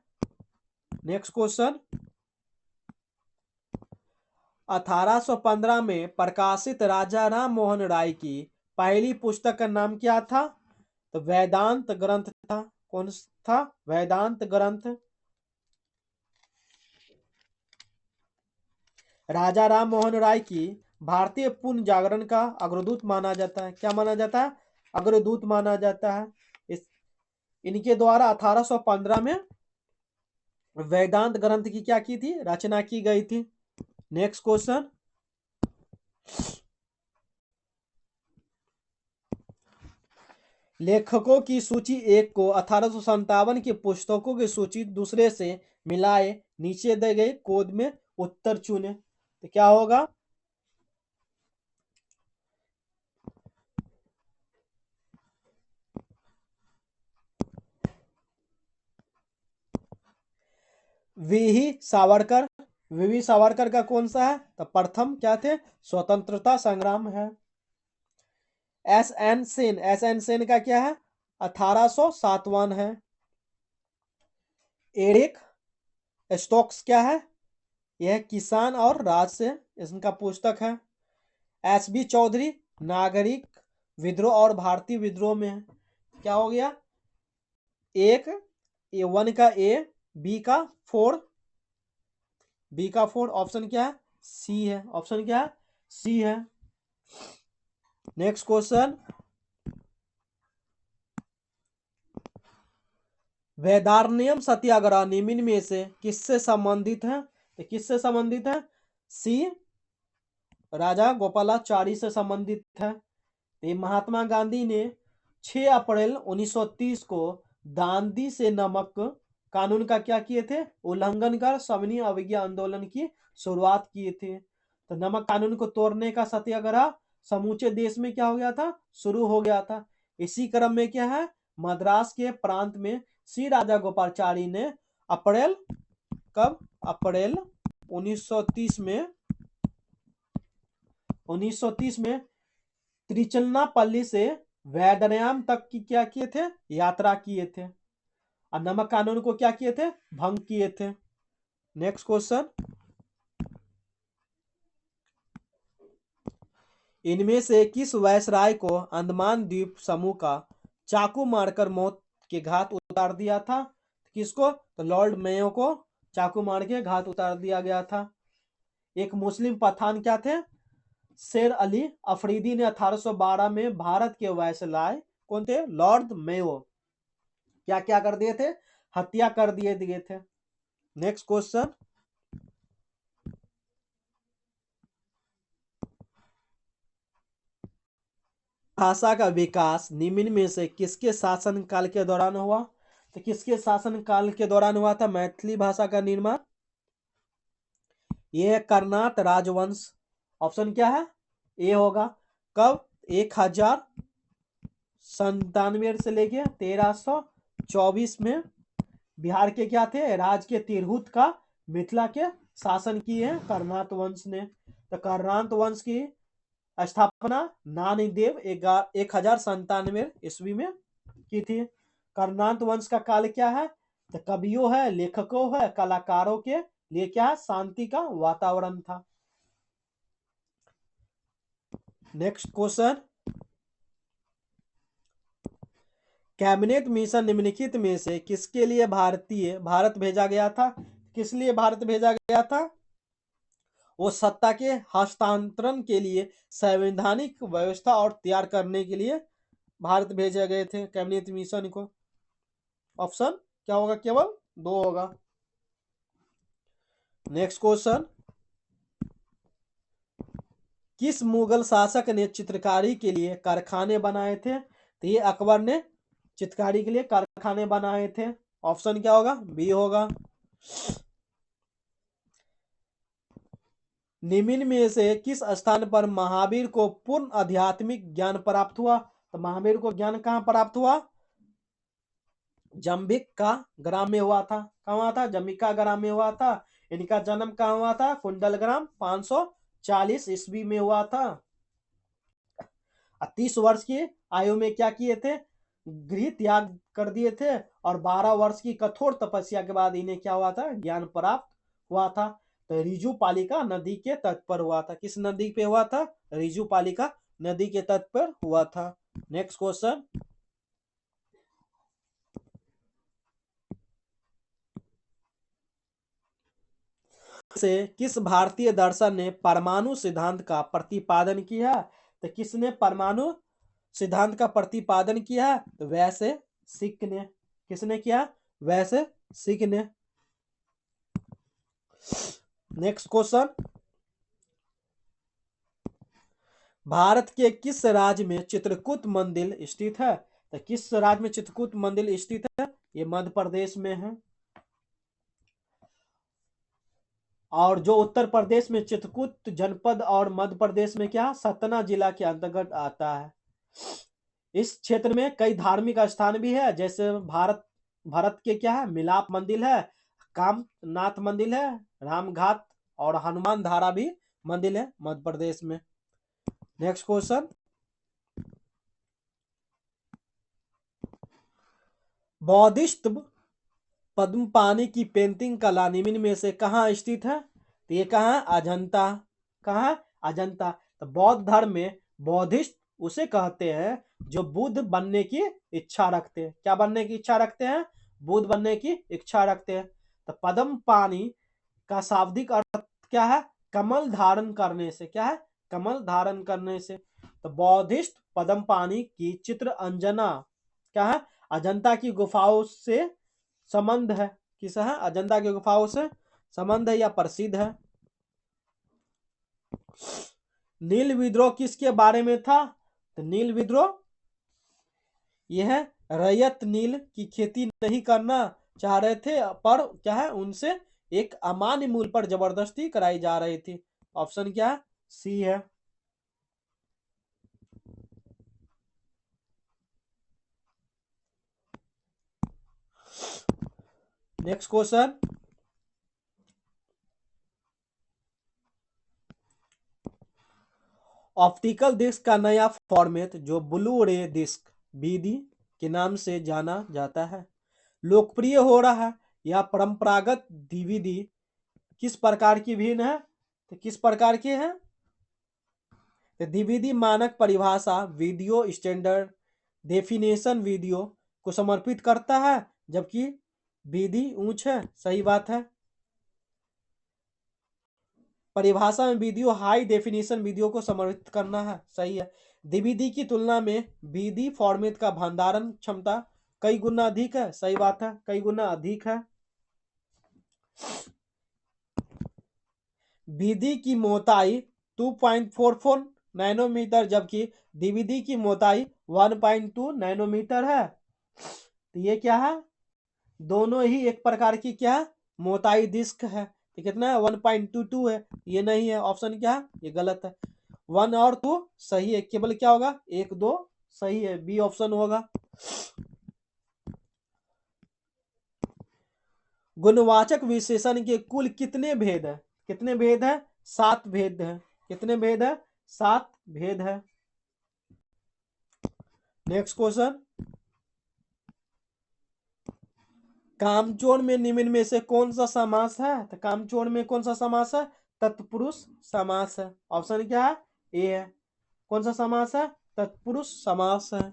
नेक्स्ट क्वेश्चन, 1815 में प्रकाशित राजा राम मोहन राय की पहली पुस्तक का नाम क्या था? तो वेदांत ग्रंथ था। कौन था? वेदांत ग्रंथ। राजा राम मोहन राय की भारतीय पुनः जागरण का अग्रदूत माना जाता है। क्या माना जाता है? अग्रदूत माना जाता है। इनके द्वारा 1815 में वेदांत ग्रंथ की क्या की थी? रचना की गई थी। नेक्स्ट क्वेश्चन, लेखकों की सूची 1 को 1857 की पुस्तकों की सूची दूसरे से मिलाए नीचे दिए गए कोड में उत्तर चुने। तो क्या होगा? वीवी सावरकर का कौन सा है? तो प्रथम क्या थे? स्वतंत्रता संग्राम है। एस एन सेन का क्या है? 1807 है। एरिक स्टोक्स क्या है? यह किसान और राज से इनका पुस्तक है। एस बी चौधरी नागरिक विद्रोह और भारतीय विद्रोह में है। क्या हो गया? एक A1 का A, बी का 4, बी का 4। ऑप्शन क्या है? सी है। ऑप्शन क्या है? सी है। नेक्स्ट क्वेश्चन, वेदारण्यम सत्याग्रह निम्न में से किससे संबंधित है? तो किससे संबंधित है? सी राजा गोपालाचारी से संबंधित है। तो महात्मा गांधी ने 6 अप्रैल 1930 को दांडी से नमक कानून का क्या किए थे? उल्लंघन कर सविनय अवज्ञा आंदोलन की शुरुआत किए थे। तो नमक कानून को तोड़ने का सत्याग्रह समूचे देश में क्या हो गया था? शुरू हो गया था। इसी क्रम में क्या है? मद्रास के प्रांत में श्री राजा गोपालाचारी ने अप्रैल कब? अप्रैल 1930 में 1930 में त्रिचन्नापल्ली से वैद्यनाथ तक की क्या किए थे? यात्रा किए थे। और नमक कानून को क्या किए थे? भंग किए थे। नेक्स्ट क्वेश्चन, इनमें से किस वायसराय को अंडमान द्वीप समूह का चाकू मारकर मौत के घाट उतार दिया था? किसको? तो लॉर्ड मेयो को चाकू मार के घाट उतार दिया गया था। एक मुस्लिम पठान क्या थे? शेर अली अफरीदी ने 1812 में भारत के वायसराय कौन थे? लॉर्ड मेयो क्या क्या कर दिए थे? हत्या कर दिए दिए थे। नेक्स्ट क्वेश्चन, भाषा का विकास निम्न में से किसके शासन काल के दौरान हुआ? तो किसके शासन काल के दौरान हुआ था मैथिली भाषा का निर्माण? ये कर्नाट राजवंश। ऑप्शन क्या है? ए होगा। कब? 1097 से लेके 1324 में बिहार के क्या थे? राज के तिरहुत का मिथिला के शासन किए हैं कर्नाट वंश ने। तो कर्नाट वंश की स्थापना नानदेव 1097 ईस्वी में की थी। कर्नाट वंश का काल क्या है? तो कवियों है, लेखकों है, कलाकारों के लिए क्या है? शांति का वातावरण था। नेक्स्ट क्वेश्चन, कैबिनेट मिशन निम्नलिखित में से किसके लिए भारत भेजा गया था? किस लिए भारत भेजा गया था? वो सत्ता के हस्तांतरण के लिए संवैधानिक व्यवस्था और तैयार करने के लिए भारत भेजे गए थे कैबिनेट मिशन को। ऑप्शन क्या होगा? केवल 2 होगा। नेक्स्ट क्वेश्चन, किस मुगल शासक ने चित्रकारी के लिए कारखाने बनाए थे? तो ये अकबर ने चित्रकारी के लिए कारखाने बनाए थे। ऑप्शन क्या होगा? बी होगा। निम्न में से किस स्थान पर महावीर को पूर्ण आध्यात्मिक ज्ञान प्राप्त हुआ? तो महावीर को ज्ञान कहाँ प्राप्त हुआ? जंबिक का ग्राम में हुआ था। कहाँ हुआ था? जंबिका ग्राम में हुआ था। इनका जन्म कहाँ हुआ था? कुंडल ग्राम 540 ईस्वी में हुआ था। 30 वर्ष की आयु में क्या किए थे? गृह त्याग कर दिए थे और 12 वर्ष की कठोर तपस्या के बाद इन्हें क्या हुआ था? ज्ञान प्राप्त हुआ था। तो रिजुपालिका नदी के तट पर हुआ था। किस नदी पे हुआ था? रिजुपालिका नदी के तट पर हुआ था। नेक्स्ट क्वेश्चन, से किस भारतीय दर्शन ने परमाणु सिद्धांत का प्रतिपादन किया? तो किसने परमाणु सिद्धांत का प्रतिपादन किया? तो वैसे सिख ने। किसने किया? वैसे सिख ने। नेक्स्ट क्वेश्चन, भारत के किस राज्य में चित्रकूट मंदिर स्थित है? तो किस राज्य में चित्रकूट मंदिर स्थित है? ये मध्य प्रदेश में है। और जो उत्तर प्रदेश में चित्रकूट जनपद और मध्य प्रदेश में क्या? सतना जिला के अंतर्गत आता है। इस क्षेत्र में कई धार्मिक स्थान भी है, जैसे भारत के क्या है? मिलाप मंदिर है, कामनाथ मंदिर है, रामघाट और हनुमान धारा भी मंदिर है मध्य प्रदेश में। नेक्स्ट क्वेश्चन, बौद्धिस्ट पद्मपानी की पेंटिंग कला निम्न में से कहाँ स्थित है? तो ये कहाँ? अजंता। कहाँ? अजंता। तो बौद्ध धर्म में बौद्धिस्ट उसे कहते हैं जो बुद्ध बनने की इच्छा रखते हैं। क्या बनने की इच्छा रखते हैं? बुद्ध बनने की इच्छा रखते हैं। तो पद्म पानी का शाब्दिक अर्थ क्या है? कमल धारण करने से। क्या है? कमल धारण करने से। तो बौद्धिस्ट पद्म पानी की चित्र अंजना क्या है? अजंता की गुफाओं से संबंध है। किस है? अजंता की गुफाओं से संबंध है या प्रसिद्ध है। नील विद्रोह किसके बारे में था? तो नील विद्रोह यह रैयत नील की खेती नहीं करना चाह रहे थे, पर क्या है? उनसे एक अमान्य मूल्य पर जबरदस्ती कराई जा रही थी। ऑप्शन क्या है? सी है। नेक्स्ट क्वेश्चन, ऑप्टिकल डिस्क का नया फॉर्मेट जो ब्लू रे डिस्क बीडी के नाम से जाना जाता है लोकप्रिय हो रहा है। यह परंपरागत डीवीडी किस प्रकार की भिन्न है? तो किस प्रकार की है? तो डीवीडी मानक परिभाषा वीडियो स्टैंडर्ड डेफिनेशन वीडियो को समर्पित करता है, जबकि बीडी ऊंच है। सही बात है। परिभाषा में वीडियो हाई डेफिनेशन वीडियो को समर्पित करना है। सही है। डीवीडी की तुलना में बीडी फॉर्मेट का भंडारण क्षमता कई गुना अधिक है, सही बात है, कई गुना अधिक है। विधि की मोटाई 2.44 नैनोमीटर जबकि द्विविधि की मोटाई 1.2 नैनोमीटर है। तो ये क्या है, दोनों ही एक प्रकार की क्या है, मोटाई डिस्क है। तो कितना है, 1.22 है। ये नहीं है, ऑप्शन क्या है, ये गलत है। 1 और 2 सही है, केवल क्या होगा, 1 2 सही है, बी ऑप्शन होगा। गुणवाचक विशेषण के कुल कितने भेद है, कितने भेद है, 7 भेद है। कितने भेद है, 7 भेद है। नेक्स्ट क्वेश्चन, कामचोर में निम्न में से कौन सा समास है। तो कामचोर में कौन सा समास है, तत्पुरुष समास है। ऑप्शन क्या है, ए है। कौन सा समास है, तत्पुरुष समास है।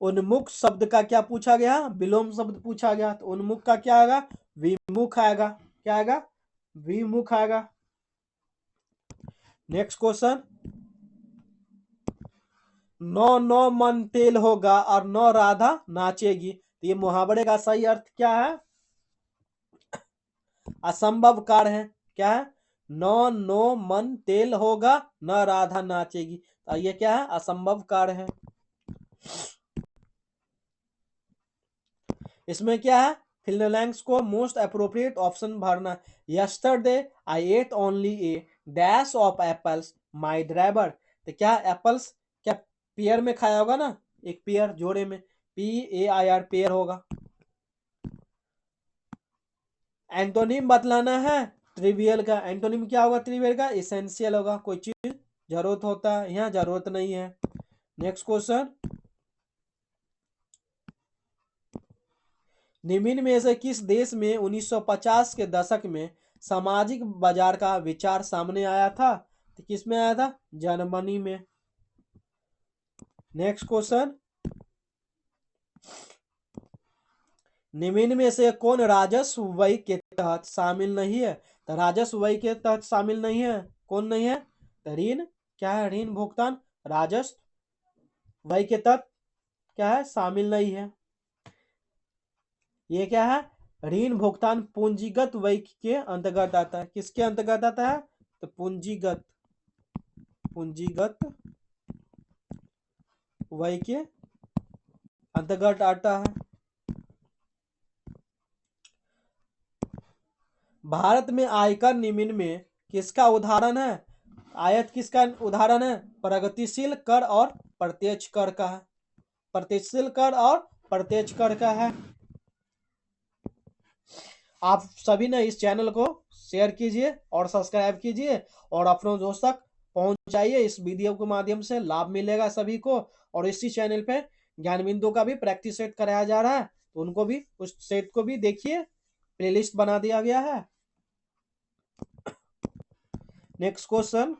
उन्मुख शब्द का क्या पूछा गया, विलोम शब्द पूछा गया। तो उन्मुख का क्या आएगा, विमुख आएगा। क्या आएगा, विमुख आएगा। नेक्स्ट क्वेश्चन, नौ नौ मन तेल होगा और नौ राधा नाचेगी। तो ये मुहावरे का सही अर्थ क्या है, असंभव कार्य है। क्या है, नौ नौ मन तेल होगा न राधा नाचेगी। तो ये क्या है, असंभव कार्य है। इसमें क्या है, फिल्नलैंग्स को मोस्ट अप्रोप्रिएट ऑप्शन भरना। Yesterday I ate only a dash of apples my driver. तो क्या एप्पल्स क्या पेयर में खाया होगा ना, एक पेयर जोड़े में, PAIR पेयर होगा। एंटोनिम बतलाना है ट्रिवियल का। एंटोनिम क्या होगा, ट्रिवियल का एसेंशियल होगा, कोई चीज जरूरत होता है, यहाँ जरूरत नहीं है। नेक्स्ट क्वेश्चन, निम्न में से किस देश में 1950 के दशक में सामाजिक बाजार का विचार सामने आया था। तो किस में आया था, जर्मनी में। नेक्स्ट क्वेश्चन, निम्न में से कौन राजस्व व्यय के तहत शामिल नहीं है। तो राजस्व व्यय के तहत शामिल नहीं है, कौन नहीं है, तो ऋण। क्या है, ऋण भुगतान राजस्व व्यय के तहत क्या है, शामिल नहीं है। ये क्या है, ऋण भुगतान पूंजीगत व्यय के अंतर्गत आता है। किसके अंतर्गत आता है, तो पूंजीगत व्यय के अंतर्गत आता है। भारत में आयकर निम्न में किसका उदाहरण है। आयत किसका उदाहरण है, प्रगतिशील कर और प्रत्यक्ष कर का है। प्रगतिशील कर और प्रत्यक्ष कर का है। आप सभी ने इस चैनल को शेयर कीजिए और सब्सक्राइब कीजिए और अपनों दोस्त तक पहुंचाइए। इस वीडियो के माध्यम से लाभ मिलेगा सभी को। और इसी चैनल पे ज्ञान बिंदु का भी प्रैक्टिस सेट कराया जा रहा है, तो उनको भी, उस सेट को भी देखिए, प्लेलिस्ट बना दिया गया है। नेक्स्ट क्वेश्चन,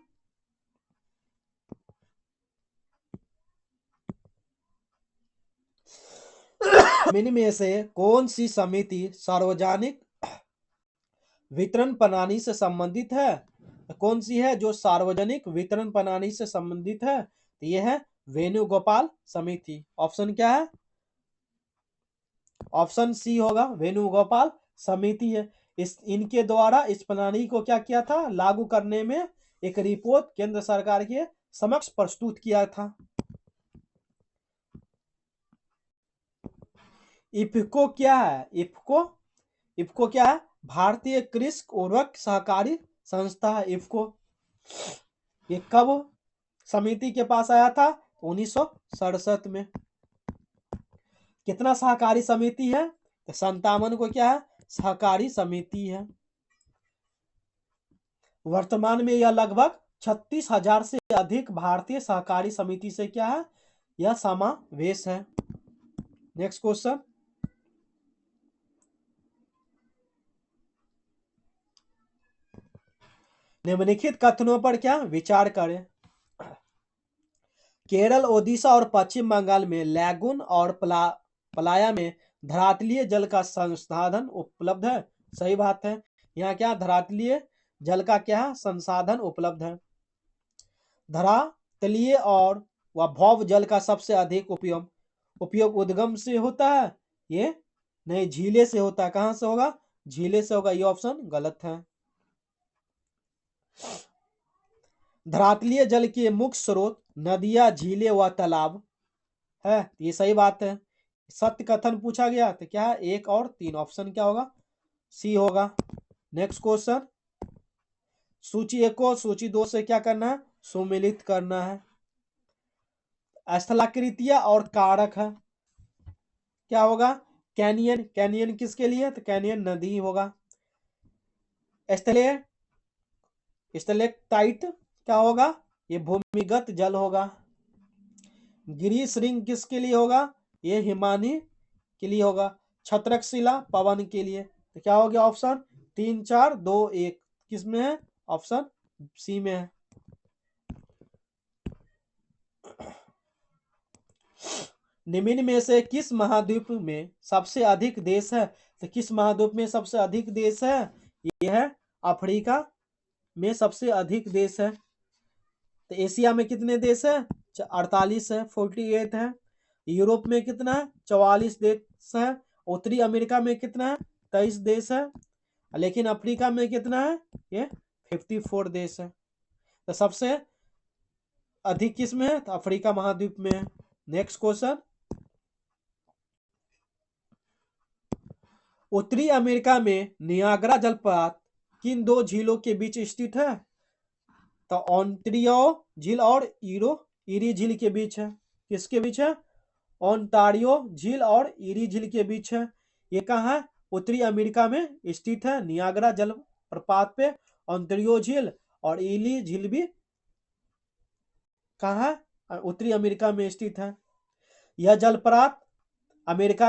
इनमें से कौन सी समिति सार्वजनिक वितरण प्रणाली से संबंधित है। कौन सी है जो सार्वजनिक वितरण प्रणाली से संबंधित है, तो ये है वेणुगोपाल समिति। ऑप्शन क्या है, ऑप्शन सी होगा, वेणुगोपाल समिति है। इनके द्वारा इस प्रणाली को क्या किया था, लागू करने में एक रिपोर्ट केंद्र सरकार के समक्ष प्रस्तुत किया था। इफ्को क्या है, इफ्को क्या है, भारतीय कृषि उर्वरक सहकारी संस्था है इफ्को। ये कब समिति के पास आया था, 1967 में। कितना सहकारी समिति है, तो 57 को क्या है, सहकारी समिति है। वर्तमान में यह लगभग 36,000 से अधिक भारतीय सहकारी समिति से क्या है, यह समावेश है। नेक्स्ट क्वेश्चन, निम्नलिखित कथनों पर क्या विचार करें। केरल, ओडिशा और पश्चिम बंगाल में लैगून और पलाया में धरातलीय जल का संसाधन उपलब्ध है। सही बात है, यहाँ क्या धरातलीय जल का क्या संसाधन उपलब्ध है। धरातलीय और वह भौव जल का सबसे अधिक उपयोग उद्गम से होता है, ये नहीं झीले से होता है। कहां से होगा? झीले से होगा। ये ऑप्शन गलत है। धरातलीय जल के मुख्य स्रोत नदियां, झीलें व तालाब है, ये सही बात है। सत्य कथन पूछा गया तो क्या है? 1 और 3 ऑप्शन क्या होगा? सी होगा। नेक्स्ट क्वेश्चन, सूची 1 को सूची 2 से क्या करना है? सुमिलित करना है। स्थलाकृतियां और कारक है, क्या होगा? कैनियन, कैनियन किसके लिए? तो कैनियन नदी होगा। स्थले स्टेलेक्टाइट क्या होगा? ये भूमिगत जल होगा। गिरीश रिंग किसके लिए होगा? ये हिमानी के लिए होगा। छत्रक शिला पवन के लिए। तो क्या हो गया ऑप्शन? 3 4 2 1 किस में है? ऑप्शन सी में है। निम्न में से किस महाद्वीप में सबसे अधिक देश है? तो किस महाद्वीप में सबसे अधिक देश है? ये है अफ्रीका में सबसे अधिक देश है। तो एशिया में कितने देश है? 48 है, 48 है। यूरोप में कितना है? 44 देश है। उत्तरी अमेरिका में कितना है? 23 देश है। लेकिन अफ्रीका में कितना है? ये 54 देश है। तो सबसे अधिक किस में है? तो अफ्रीका महाद्वीप में है। नेक्स्ट क्वेश्चन, उत्तरी अमेरिका में नियाग्रा जलप्रपात किन 2 झीलों के बीच स्थित है? तो ओंटारियो झील और ईरी झील के बीच है। किसके बीच है? ओंटारियो झील और ईरी झील के बीच है। ये कहाँ है? उत्तरी अमेरिका में स्थित है। नियाग्रा जलप्रपात पे ओंटारियो झील और ईली झील भी कहाँ है? उत्तरी अमेरिका में स्थित है। यह जलप्रपात अमेरिका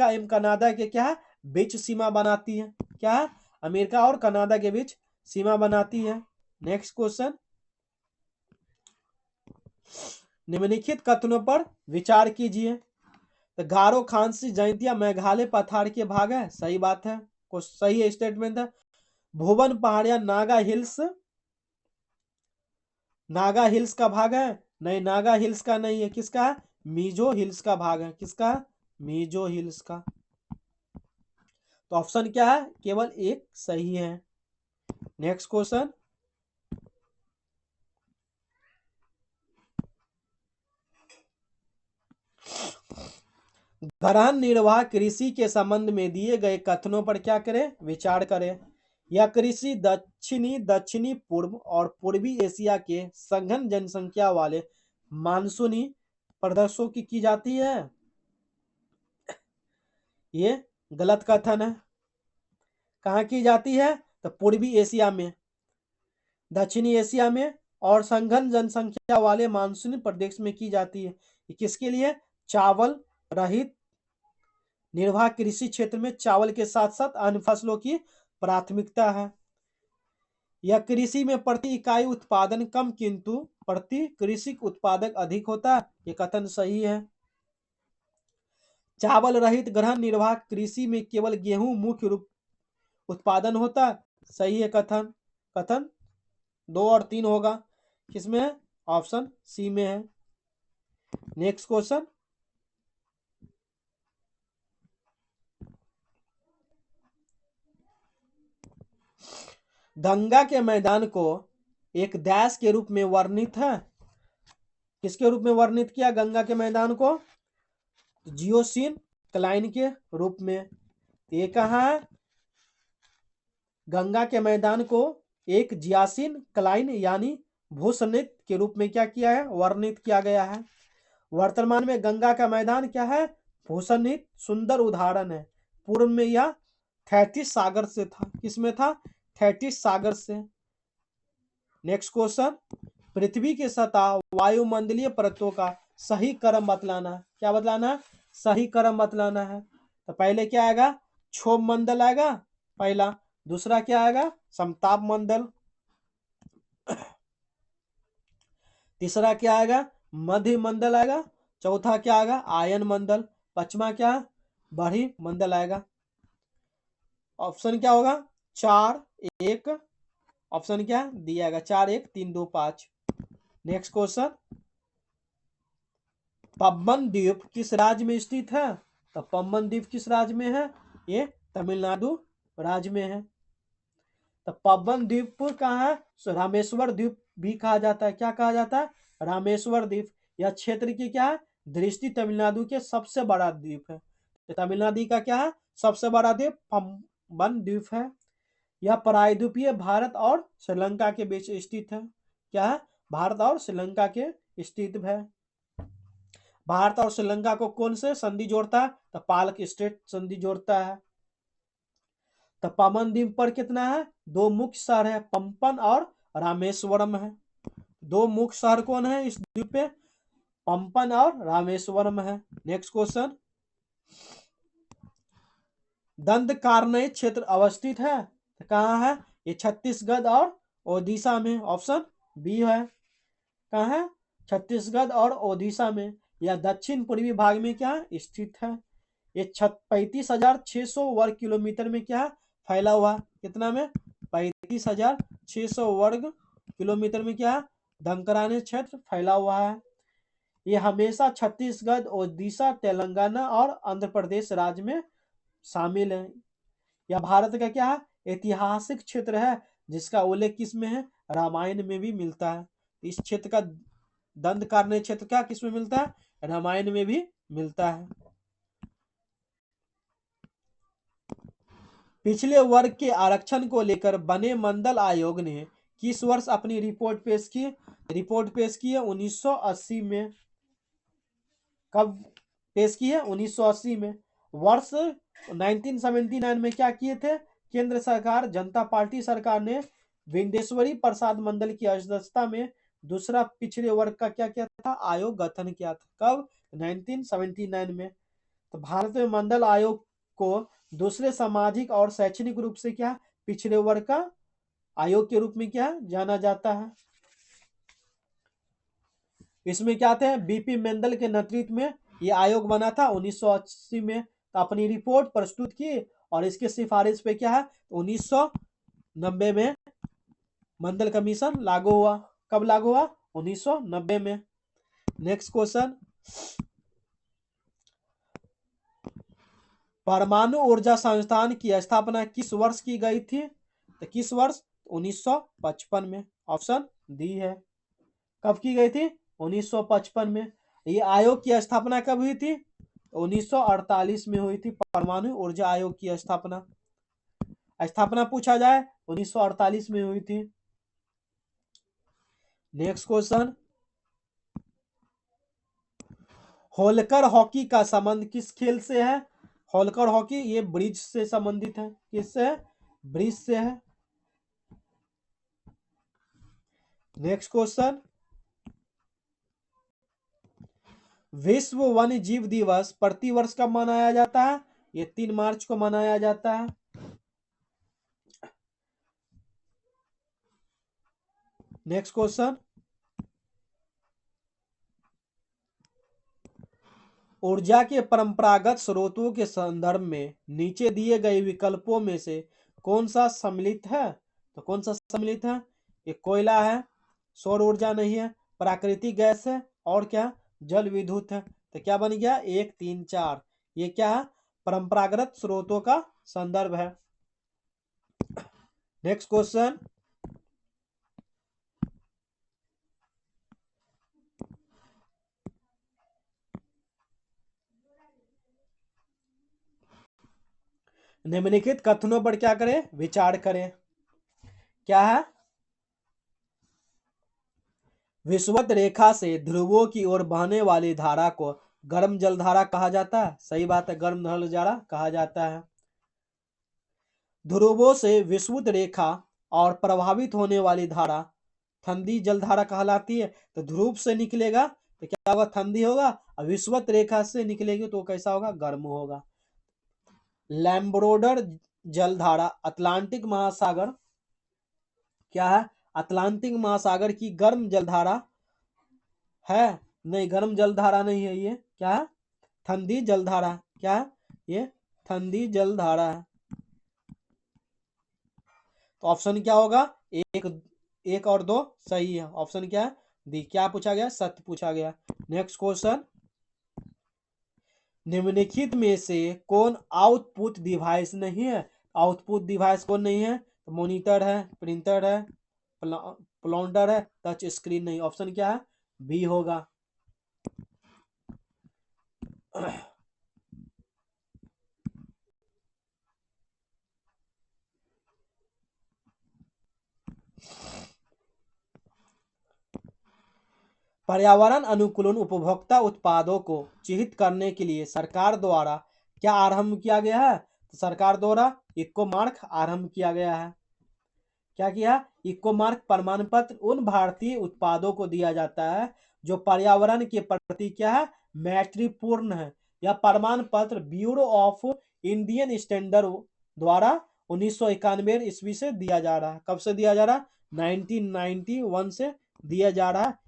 एवं कनाडा के क्या है? बीच सीमा बनाती है। क्या है? अमेरिका और कनाडा के बीच सीमा बनाती है। नेक्स्ट क्वेश्चन, निम्नलिखित कथनों पर विचार कीजिए। तो गारो, खांसी, जयंतिया मेघालय पठार के भाग है, सही बात है। कुछ सही स्टेटमेंट है। भुवन पहाड़िया नागा हिल्स का भाग है? नहीं, नागा हिल्स का नहीं है। किसका है? मीजो हिल्स का भाग है। किसका? मीजो हिल्स का। तो ऑप्शन क्या है? केवल एक सही है। नेक्स्ट क्वेश्चन, गहन निर्वाह कृषि के संबंध में दिए गए कथनों पर क्या करें? विचार करें। यह कृषि दक्षिणी पूर्व और पूर्वी एशिया के सघन जनसंख्या वाले मानसूनी प्रदेशों की जाती है। ये गलत कथन है। कहाँ की जाती है? तो पूर्वी एशिया में, दक्षिणी एशिया में और सघन जनसंख्या वाले मानसूनी प्रदेश में की जाती है। ये किसके लिए? चावल रहित निर्वाह कृषि क्षेत्र में चावल के साथ साथ अन्य फसलों की प्राथमिकता है। यह कृषि में प्रति इकाई उत्पादन कम किंतु प्रति कृषि उत्पादक अधिक होता है। ये कथन सही है। चावल रहित गहन निर्वाह कृषि में केवल गेहूं मुख्य रूप उत्पादन होता है, सही है कथन। कथन 2 और 3 होगा। किसमें है? ऑप्शन सी में है। नेक्स्ट क्वेश्चन, गंगा के मैदान को एक डैश के रूप में वर्णित है। किसके रूप में वर्णित किया गंगा के मैदान को? जियोसीन क्लाइन के रूप में। ये कहाँ है? गंगा के मैदान को एक जियासिन क्लाइन यानी भूसनित के रूप में क्या किया है? वर्णित किया गया है। वर्तमान में गंगा का मैदान क्या है? भूसनित सुंदर उदाहरण है। पूर्व में यह थैटिस सागर से था। किसमें था? थैटिस सागर से। नेक्स्ट क्वेश्चन, पृथ्वी की सतह वायुमंडलीय परतों का सही क्रम बतलाना। क्या बतलाना? सही क्रम बतलाना है। तो पहले क्या आएगा? क्षोभ मंडल आएगा पहला। दूसरा क्या आएगा? समताप मंडल। तीसरा क्या आएगा? मध्य मंडल आएगा। चौथा क्या आएगा? आयन मंडल। पांचवा क्या? बड़ी मंडल आएगा। ऑप्शन क्या होगा? 4 1। ऑप्शन क्या दिया जाएगा? 4 1 3 2 5। नेक्स्ट क्वेश्चन, पम्बन द्वीप किस राज्य में स्थित है? तो पम्बन द्वीप किस राज्य में है? ये तमिलनाडु राज्य में है। तो पम्बन द्वीप कहाँ है? रामेश्वर द्वीप भी कहा जाता है। क्या कहा जाता है? रामेश्वर द्वीप। यह क्षेत्र की क्या है? दृष्टि तमिलनाडु के सबसे बड़ा द्वीप है। तो तमिलनाडु का क्या है? सबसे बड़ा द्वीप पम्बन द्वीप है। यह प्रायद्वीपीय भारत और श्रीलंका के बीच स्थित है। क्या है? भारत और श्रीलंका के स्थित है। भारत और श्रीलंका को कौन से संधि जोड़ता है? तो पालक स्ट्रेट संधि जोड़ता है। तो पम्बन द्वीप पर कितना है? दो मुख्य शहर है, पंपन और रामेश्वरम है। दो मुख्य शहर कौन है इस द्वीप पे? पंपन और रामेश्वरम है। नेक्स्ट क्वेश्चन, दंडकारण्य क्षेत्र अवस्थित है तो कहाँ है? ये छत्तीसगढ़ और ओडिशा में। ऑप्शन बी है। कहाँ है? छत्तीसगढ़ और ओडिशा में। यह दक्षिण पूर्वी भाग में क्या है? स्थित है। ये 35,600 वर्ग किलोमीटर में क्या है? फैला हुआ। कितना में? 35,600 वर्ग किलोमीटर में क्या है? दंडकारण्य क्षेत्र फैला हुआ है। ये हमेशा छत्तीसगढ़, ओडिशा, तेलंगाना और आंध्र प्रदेश राज्य में शामिल है। यह भारत का क्या है? ऐतिहासिक क्षेत्र है जिसका उल्लेख किसमें है? रामायण में भी मिलता है। इस क्षेत्र का दंडकारण्य क्षेत्र क्या किसमें मिलता है? रामायण में भी मिलता है। पिछले वर्ग के आरक्षण को लेकर बने मंडल आयोग ने किस वर्ष अपनी रिपोर्ट पेश की? रिपोर्ट पेश की है 1980 में। कब पेश की है? 1980 में। वर्ष 1979 में क्या किए थे? केंद्र सरकार, जनता पार्टी सरकार ने विंडेश्वरी प्रसाद मंडल की अध्यक्षता में दूसरा पिछड़े वर्ग का क्या किया था? आयोग गठन किया था। कब? 1979 में। तो भारत में मंडल आयोग को दूसरे सामाजिक और शैक्षणिक रूप से क्या पिछड़े वर्ग का आयोग के रूप में क्या जाना जाता है। इसमें क्या थे? बीपी मंडल के नेतृत्व में ये आयोग बना था 1980 में। तो अपनी रिपोर्ट प्रस्तुत की और इसके सिफारिश पे क्या है 1990 में मंडल कमीशन लागू हुआ। कब लागू हुआ? 1990 में। नेक्स्ट क्वेश्चन, परमाणु ऊर्जा संस्थान की स्थापना किस वर्ष की गई थी? तो किस वर्ष? 1955 में। ऑप्शन डी है। कब की गई थी? 1955 में। ये आयोग की स्थापना कब हुई थी? 1948 में हुई थी परमाणु ऊर्जा आयोग की स्थापना। स्थापना पूछा जाए 1948 में हुई थी। नेक्स्ट क्वेश्चन, होलकर हॉकी का संबंध किस खेल से है? होलकर हॉकी ये ब्रिज से संबंधित है। किससे है? ब्रिज से है। नेक्स्ट क्वेश्चन, विश्व वन्य जीव दिवस प्रतिवर्ष कब मनाया जाता है? ये 3 मार्च को मनाया जाता है। नेक्स्ट क्वेश्चन, ऊर्जा के परंपरागत स्रोतों के संदर्भ में नीचे दिए गए विकल्पों में से कौन सा सम्मिलित है? तो कौन सा सम्मिलित है? ये कोयला है, सौर ऊर्जा नहीं है, प्राकृतिक गैस है और क्या? जल विद्युत है। तो क्या बन गया? 1 3 4। ये क्या है? परंपरागत स्रोतों का संदर्भ है। नेक्स्ट क्वेश्चन, निम्नलिखित कथनों पर क्या करें? विचार करें। क्या है? विषुवत रेखा से ध्रुवों की ओर बहने वाली धारा को गर्म जलधारा कहा जाता है। सही बात है, गर्म जलधारा कहा जाता है। ध्रुवों से विषुवत रेखा और प्रभावित होने वाली धारा ठंडी जलधारा कहलाती है। तो ध्रुव से निकलेगा तो क्या होगा? ठंडी होगा। और विषुवत रेखा से निकलेगी तो कैसा होगा? गर्म होगा। लैम्ब्रोडर जलधारा अटलांटिक महासागर, क्या है? अटलांटिक महासागर की गर्म जलधारा है। नहीं, गर्म जलधारा नहीं है। ये क्या है? ठंडी जलधारा। क्या है? ये ठंडी जलधारा है। तो ऑप्शन क्या होगा? एक, एक और दो सही है। ऑप्शन क्या है? डी। क्या पूछा गया? सत्य पूछा गया। नेक्स्ट क्वेश्चन, निम्नलिखित में से कौन आउटपुट डिवाइस नहीं है? आउटपुट डिवाइस कौन नहीं है? तो मॉनिटर है, प्रिंटर है, प्लॉन्टर है, टच स्क्रीन नहीं। ऑप्शन क्या है? बी होगा। पर्यावरण अनुकूल उपभोक्ता उत्पादों को चिह्नित करने के लिए सरकार द्वारा क्या आरंभ किया गया है? तो सरकार द्वारा इको मार्क आरंभ किया गया है। क्या किया? इको मार्क प्रमाण पत्र उन भारतीय उत्पादों को दिया जाता है जो पर्यावरण के प्रति क्या है? मैत्रीपूर्ण है। यह प्रमाण पत्र ब्यूरो ऑफ इंडियन स्टैंडर्ड द्वारा 1991 ईस्वी से दिया जा रहा है। कब से दिया जा रहा है? 1991 से दिया जा रहा है।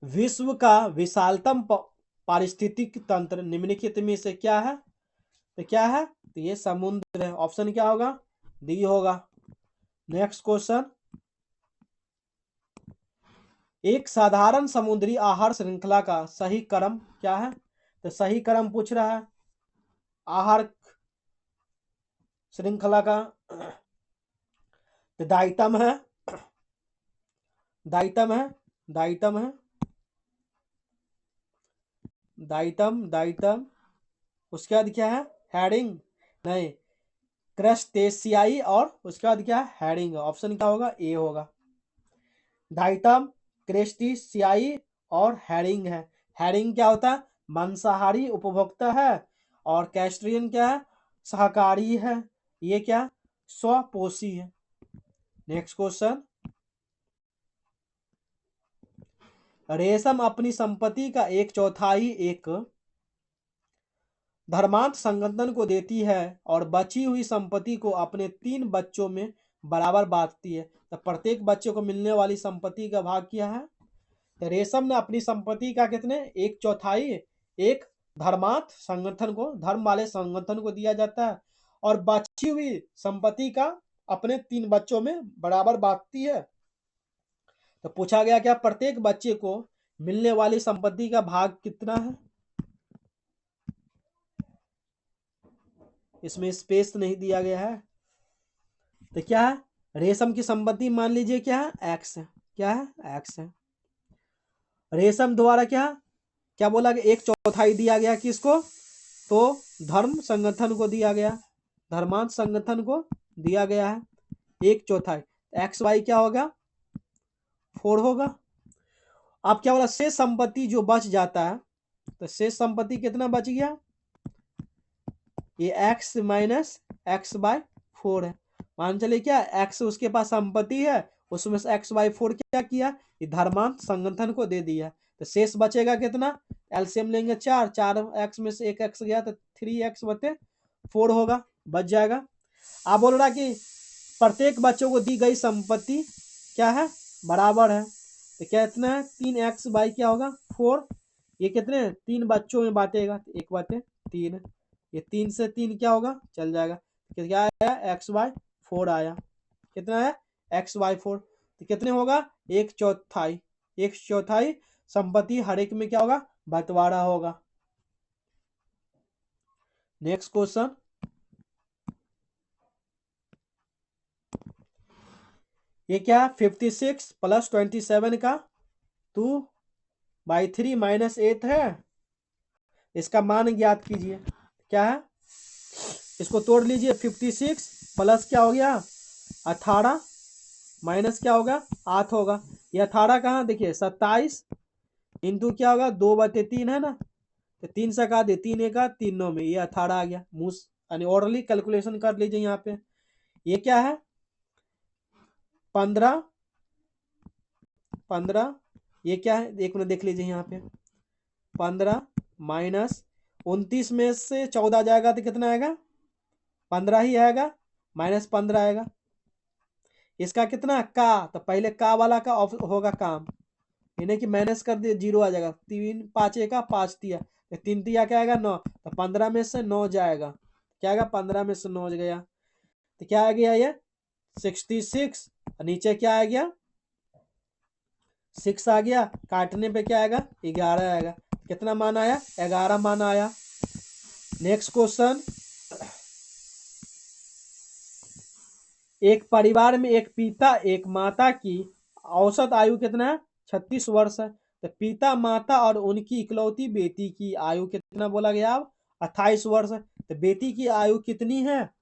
विश्व का विशालतम पारिस्थितिक तंत्र निम्नलिखित में से क्या है? तो क्या है? तो ये समुद्र है। ऑप्शन क्या होगा? डी होगा। नेक्स्ट क्वेश्चन, एक साधारण समुद्री आहार श्रृंखला का सही क्रम क्या है? तो सही क्रम पूछ रहा है आहार श्रृंखला का। तो डाइटम है, डाइटम है, डाइटम है, डाइटम, डाइटम। उसके बाद क्या है? हैरिंग नहीं, क्रस्टेशियाई। और उसके बाद क्या है? हैरिंग। ऑप्शन क्या होगा? ए होगा। डाइटम, क्रस्टेशियाई और हैरिंग है। हैरिंग क्या होता है? मांसाहारी उपभोक्ता है। और कैस्ट्रियन क्या है? शाकाहारी है। ये क्या? स्वपोषी है। नेक्स्ट क्वेश्चन, रेशम अपनी संपत्ति का एक चौथाई एक धर्मांत संगठन को देती है और बची हुई संपत्ति को अपने 3 बच्चों में बराबर बांटती है। तो प्रत्येक बच्चे को मिलने वाली संपत्ति का भाग क्या है? तो रेशम ने अपनी संपत्ति का कितने? एक चौथाई एक धर्मांत संगठन को, धर्म वाले संगठन को दिया जाता है और बची हुई संपत्ति का अपने 3 बच्चों में बराबर बांटती है। तो पूछा गया क्या प्रत्येक बच्चे को मिलने वाली संपत्ति का भाग कितना है? इसमें स्पेस नहीं दिया गया है। तो क्या है? रेशम की संपत्ति मान लीजिए क्या है? एक्स है। क्या है? एक्स है। रेशम द्वारा क्या क्या बोला गया? एक चौथाई दिया गया किसको? तो धर्म संगठन को दिया गया, धर्मांत संगठन को दिया गया है एक चौथाई। एक्स वाई क्या होगा? 4 होगा। अब क्या बोला? शेष संपत्ति जो बच जाता है, तो शेष संपत्ति कितना बच गया? ये एक्स माइनस एक्स बाय 4 है। मान चलिए क्या एक्स उसके पास संपत्ति है, उसमें से एक्स बाई 4 क्या किया? ये धर्मांत संगठन को दे दिया। तो शेष बचेगा कितना? एलसीएम लेंगे 4, 4 एक्स में से एक एक्स गया तो 3x बटे 4 होगा, बच जाएगा। आप बोल रहा कि प्रत्येक बच्चों को दी गई संपत्ति क्या है? बराबर है। तो क्या इतना है? 3x बाई क्या होगा? 4। ये कितने? 3 बच्चों में बांटेगा तो 1 बटे 3। ये 3 से 3 क्या होगा? चल जाएगा। क्या आया? एक्स बाई 4 आया। कितना है? X by 4। तो कितने होगा? एक चौथाई। एक चौथाई संपत्ति हर एक में क्या होगा? बंटवारा होगा। नेक्स्ट क्वेश्चन, ये क्या? 56 प्लस 27 का 2/3 माइनस 8 है। इसका मान ज्ञात कीजिए। क्या है? इसको तोड़ लीजिए। 56 प्लस क्या हो गया? 18 माइनस क्या होगा? 8 होगा। ये 18 कहाँ? देखिए 27 इंटू क्या होगा? 2/3 है ना। तो 3 से काट दे, 3 एक 3 9 में, ये 18 आ गया। मुस यानी ऑर्डरली कैलकुलेशन कर लीजिए यहाँ पे। ये क्या है? 15 15। ये क्या है? एक मिनट देख लीजिए यहाँ पे। 15 माइनस 29 में से 14 जाएगा तो कितना आएगा? 15 ही आएगा। माइनस 15 आएगा। इसका कितना? का, तो पहले का वाला का होगा काम, इन्हें कि माइनस कर दिए 0 आ जाएगा। 3 5 का 5 दिया, 3 दिया क्या आएगा? 9। तो 15 में से 9 जाएगा। क्या आएगा? 15 में से 9 गया तो क्या आ गया? ये 66। नीचे क्या आ गया? 6 आ गया, काटने पे क्या आएगा 11 आएगा। कितना मान आया 11 मान आया। नेक्स्ट क्वेश्चन, एक परिवार में एक पिता एक माता की औसत आयु कितना है 36 वर्ष है। तो पिता माता और उनकी इकलौती बेटी की आयु कितना बोला गया अब 28 वर्ष है। तो बेटी की आयु कितनी है,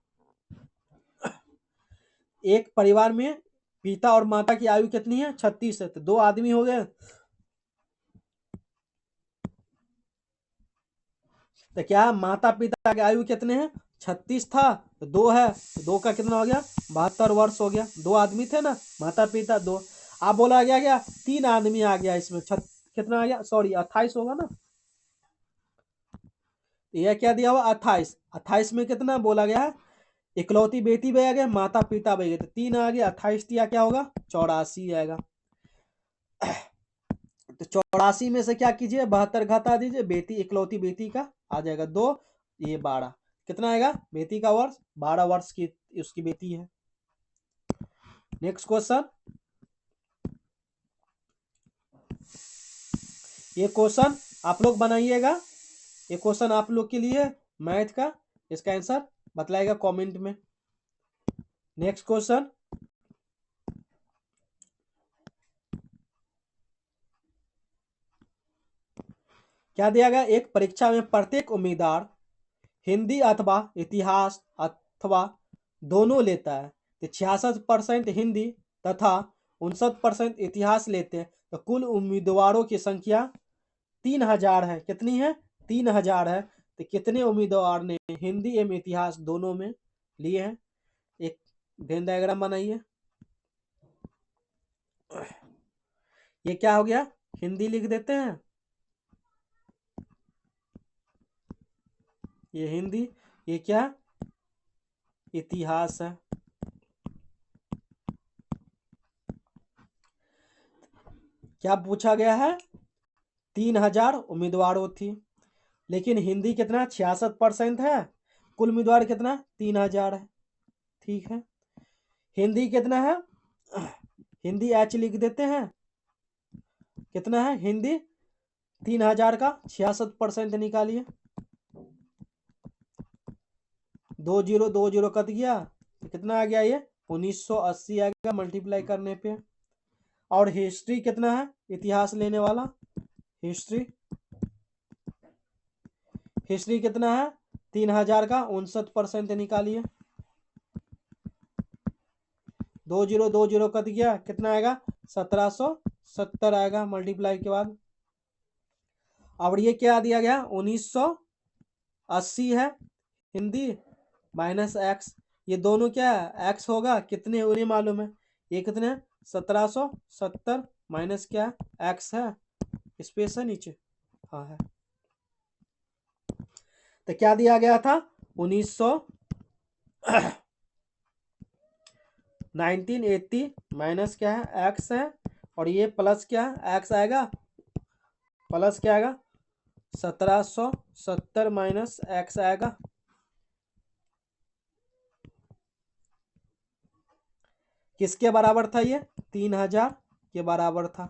एक परिवार में पिता और माता की आयु कितनी है 36 है। तो दो आदमी हो गए, तो क्या माता पिता की आयु कितने हैं 36 था, तो दो है, तो दो का कितना हो गया 72 वर्ष हो गया। दो आदमी थे ना, माता पिता दो। अब बोला गया क्या तीन आदमी आ गया इसमें, कितना आ गया सॉरी 28 होगा ना, तो यह क्या दिया हुआ 28। 28 में कितना बोला गया है, इकलौती बेटी भी आ गया, माता पिता भी गए, तो तीन आ गया, 28 दिया क्या होगा 84 आएगा। तो 84 में से क्या कीजिए 72 घटा दीजिए, बेटी इकलौती बेटी का आ जाएगा दो, ये 12, कितना आएगा बेटी का वर्ष 12 वर्ष की उसकी बेटी है। नेक्स्ट क्वेश्चन, ये क्वेश्चन आप लोग बनाइएगा, ये क्वेश्चन आप लोग के लिए मैथ का, इसका आंसर बतलाएगा कमेंट में। नेक्स्ट क्वेश्चन, क्या दिया गया, एक परीक्षा में प्रत्येक उम्मीदवार हिंदी अथवा इतिहास अथवा दोनों लेता है। तो 66% हिंदी तथा 59% इतिहास लेते हैं। तो कुल उम्मीदवारों की संख्या 3000 है, कितनी है 3000 है। तो कितने उम्मीदवार ने हिंदी एवं इतिहास दोनों में लिए हैं, एक वेन डायग्राम बनाइए। ये क्या हो गया हिंदी लिख देते हैं, ये हिंदी, ये क्या इतिहास है। क्या पूछा गया है 3000 उम्मीदवारों थी, लेकिन हिंदी कितना 66% है, कुल उम्मीदवार कितना 3000 है। ठीक है, हिंदी कितना है, हिंदी एच लिख देते हैं, कितना है हिंदी 3000 का 66% निकालिए, 20 कट गया, तो कितना आ गया ये 1980 आ गया मल्टीप्लाई करने पे। और हिस्ट्री कितना है इतिहास लेने वाला, हिस्ट्री, हिस्ट्री कितना है 3000 का 59% निकालिए, 20 कट गया, कितना आएगा 1770 आएगा मल्टीप्लाई के बाद। और ये क्या दिया गया 1980 है हिंदी माइनस एक्स, ये दोनों क्या है एक्स होगा, कितने उन्हें मालूम है, ये कितने 1770 माइनस क्या एक्स है, स्पेस है नीचे, हाँ है। तो क्या दिया गया था 1980 माइनस क्या है एक्स है, और ये प्लस क्या है एक्स आएगा, प्लस क्या आएगा 1770 माइनस एक्स आएगा। किसके बराबर था ये 3000 के बराबर था।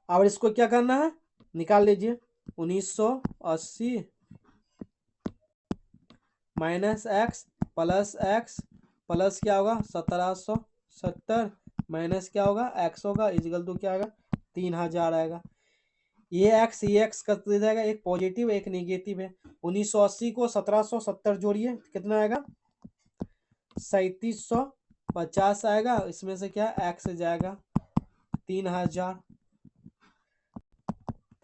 अब इसको क्या करना है निकाल लीजिए, 1980 माइनस एक्स प्लस क्या होगा 1770 माइनस क्या होगा एक्स होगा, इजगल तो क्या आएगा 3000 आएगा। ये एक्स कर दिया जाएगा, एक पॉजिटिव एक नेगेटिव है। 1980 को 1770 जोड़िए कितना आएगा 3750 आएगा, इसमें से क्या एक्स जाएगा 3000,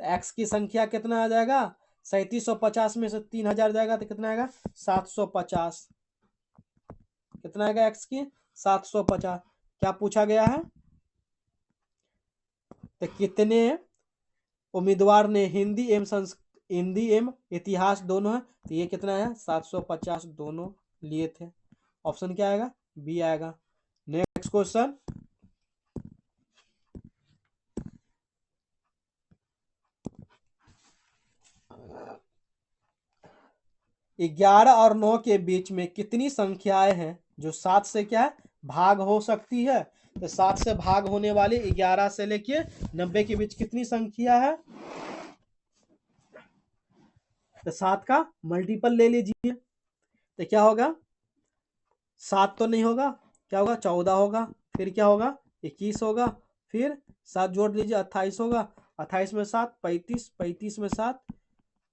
एक्स की संख्या कितना आ जाएगा 3750 में से 3000 जाएगा तो कितना आएगा 750, कितना आएगा एक्स की 750। क्या पूछा गया है, तो कितने उम्मीदवार ने हिंदी एवं इतिहास दोनों है, तो ये कितना है 750 दोनों लिए थे। ऑप्शन क्या आएगा बी आएगा। नेक्स्ट क्वेश्चन, 11 और 9 के बीच में कितनी संख्याएं हैं जो 7 से क्या है भाग हो सकती है? तो 7 से भाग होने वाली 11 से लेके 90 के बीच कितनी संख्या है? तो 7 का मल्टीपल ले लीजिए। तो क्या होगा? 7 तो नहीं होगा, क्या होगा? 14 होगा, फिर क्या होगा? 21 होगा, फिर 7 जोड़ लीजिए 28 होगा, 28 में 7 35, 35 में 7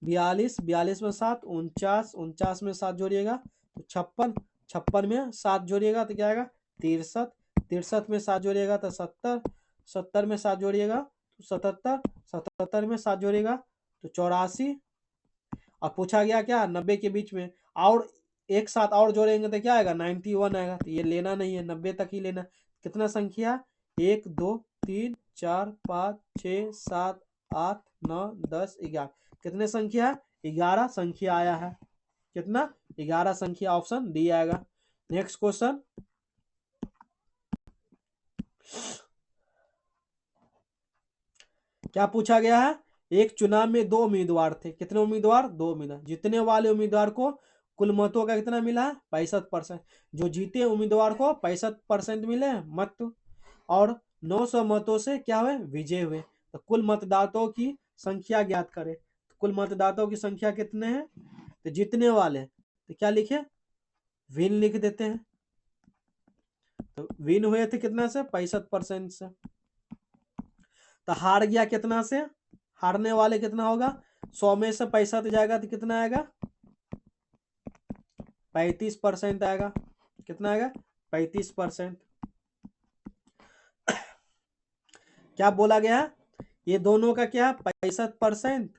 42, 42 में 7 49, 49 में 7 जोड़िएगा तो 56, 56 में 7 जोड़िएगा तो क्या आएगा? 63, 63 में 7 जोड़िएगा तो 70, 70 में 7 जोड़िएगा तो 77, 77 में 7 जोड़िएगा तो 84। अब पूछा गया क्या 90 के बीच में, और एक साथ और जोड़ेंगे तो क्या आएगा? 91 आएगा। तो ये लेना नहीं है, 90 तक ही लेना। कितना संख्या? 1 2 3 4 5 6 7 8 9 10 11। कितने संख्या? 11 संख्या आया है। कितना? 11 संख्या, ऑप्शन डी आएगा। नेक्स्ट क्वेश्चन, क्या पूछा गया है? एक चुनाव में 2 उम्मीदवार थे। कितने उम्मीदवार? 2 उम्मीदवार। जीतने वाले उम्मीदवार को कुल मतों का कितना मिला है? 65%। जो जीते उम्मीदवार को 65% मिले मत, और 900 मतों से क्या हुए? विजय हुए। तो कुल मतदाताओं की संख्या ज्ञात करें। तो कुल मतदाताओं की संख्या कितने हैं? तो जीतने वाले तो क्या लिखे? विन लिख देते हैं। तो विन हुए थे कितना से? 65% से। तो हार गया कितना से? हारने वाले कितना होगा? 100 में से 65 जाएगा तो कितना आएगा? 35% आएगा। कितना आएगा? 35%। क्या बोला गया? ये दोनों का क्या? 65%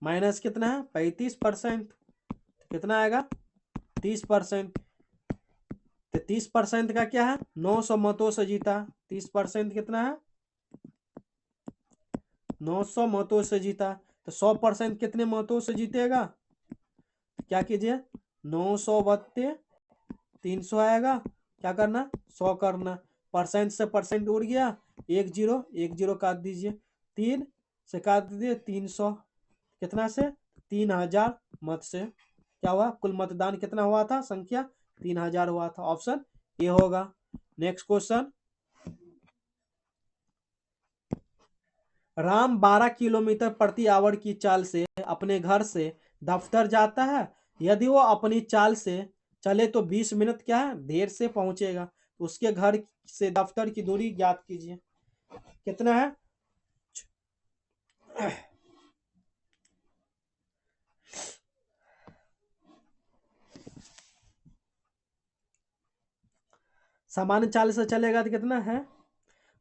माइनस कितना है? 35%। कितना आएगा? 30%। तो 30% का क्या है? 900 मतों से जीता। 30% कितना है? 900 मतों से जीता। तो 100% कितने मतों से जीतेगा? क्या कीजिए? 900 बत्ते 300 आएगा। क्या करना? 100 करना। परसेंट से परसेंट उड़ गया, 1 0, 1 0 काट दीजिए। 3 से काट दीजिए 300। कितना से? 3000 मत से। क्या हुआ? कुल मतदान कितना हुआ था? संख्या 3000 हुआ था। ऑप्शन ए होगा। नेक्स्ट क्वेश्चन, राम 12 किलोमीटर प्रति आवर की चाल से अपने घर से दफ्तर जाता है। यदि वो अपनी चाल से चले तो 20 मिनट क्या है देर से पहुंचेगा। तो उसके घर से दफ्तर की दूरी ज्ञात कीजिए। कितना है? सामान्य चाल से चलेगा तो कितना है?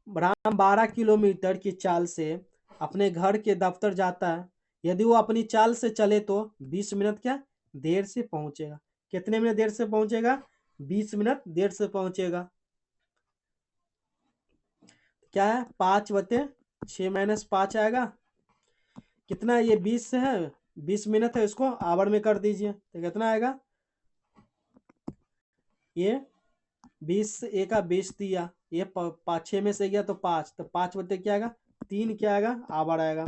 राम 12 किलोमीटर की चाल से अपने घर के दफ्तर जाता है। यदि वो अपनी चाल से चले तो 20 मिनट क्या देर से पहुंचेगा। कितने मिनट देर से पहुंचेगा? 20 मिनट देर से पहुंचेगा। क्या है? 5/6 माइनस 5 आएगा। कितना? ये 20 से है, 20 मिनट है, इसको आवर में कर दीजिए तो कितना आएगा? ये 20 से ए का 20 दिया, ये 6 में से गया तो 5, तो 5/, क्या आएगा? 3 क्या आएगा? आवर आएगा।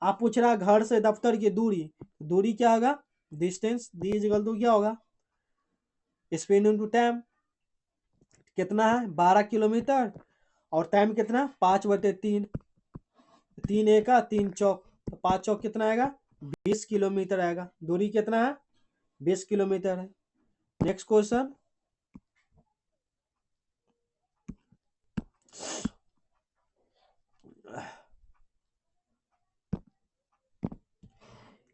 आप पूछ रहा घर से दफ्तर की दूरी, दूरी क्या होगा? डिस्टेंस डी इक्वल टू क्या होगा? Speed into time. कितना है? 12 किलोमीटर, और टाइम कितना? 5/3। 3 एका 3 चौक, तो 5 चौक कितना आएगा? 20 किलोमीटर आएगा। दूरी कितना है? 20 किलोमीटर है। नेक्स्ट क्वेश्चन,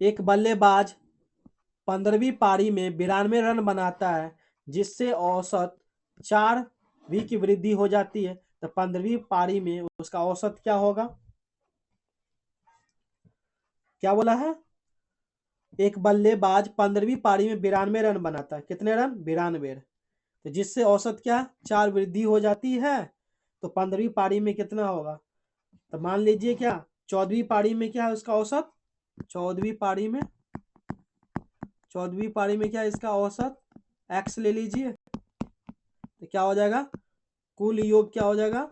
एक बल्लेबाज 15वीं पारी में 92 रन बनाता है, जिससे औसत 4 की वृद्धि हो जाती है। तो 15वीं पारी में उसका औसत क्या होगा? क्या बोला है? एक बल्लेबाज 15वीं पारी में 92 रन बनाता है। कितने रन? 92। तो जिससे औसत क्या? 4 वृद्धि हो जाती है। तो 15वीं पारी में कितना होगा? तो मान लीजिए क्या 14वीं पारी में क्या है उसका औसत? 14वीं पारी में, 14वीं पारी में क्या है इसका औसत? एक्स ले लीजिए तो क्या हो जाएगा? कुल योग क्या हो जाएगा?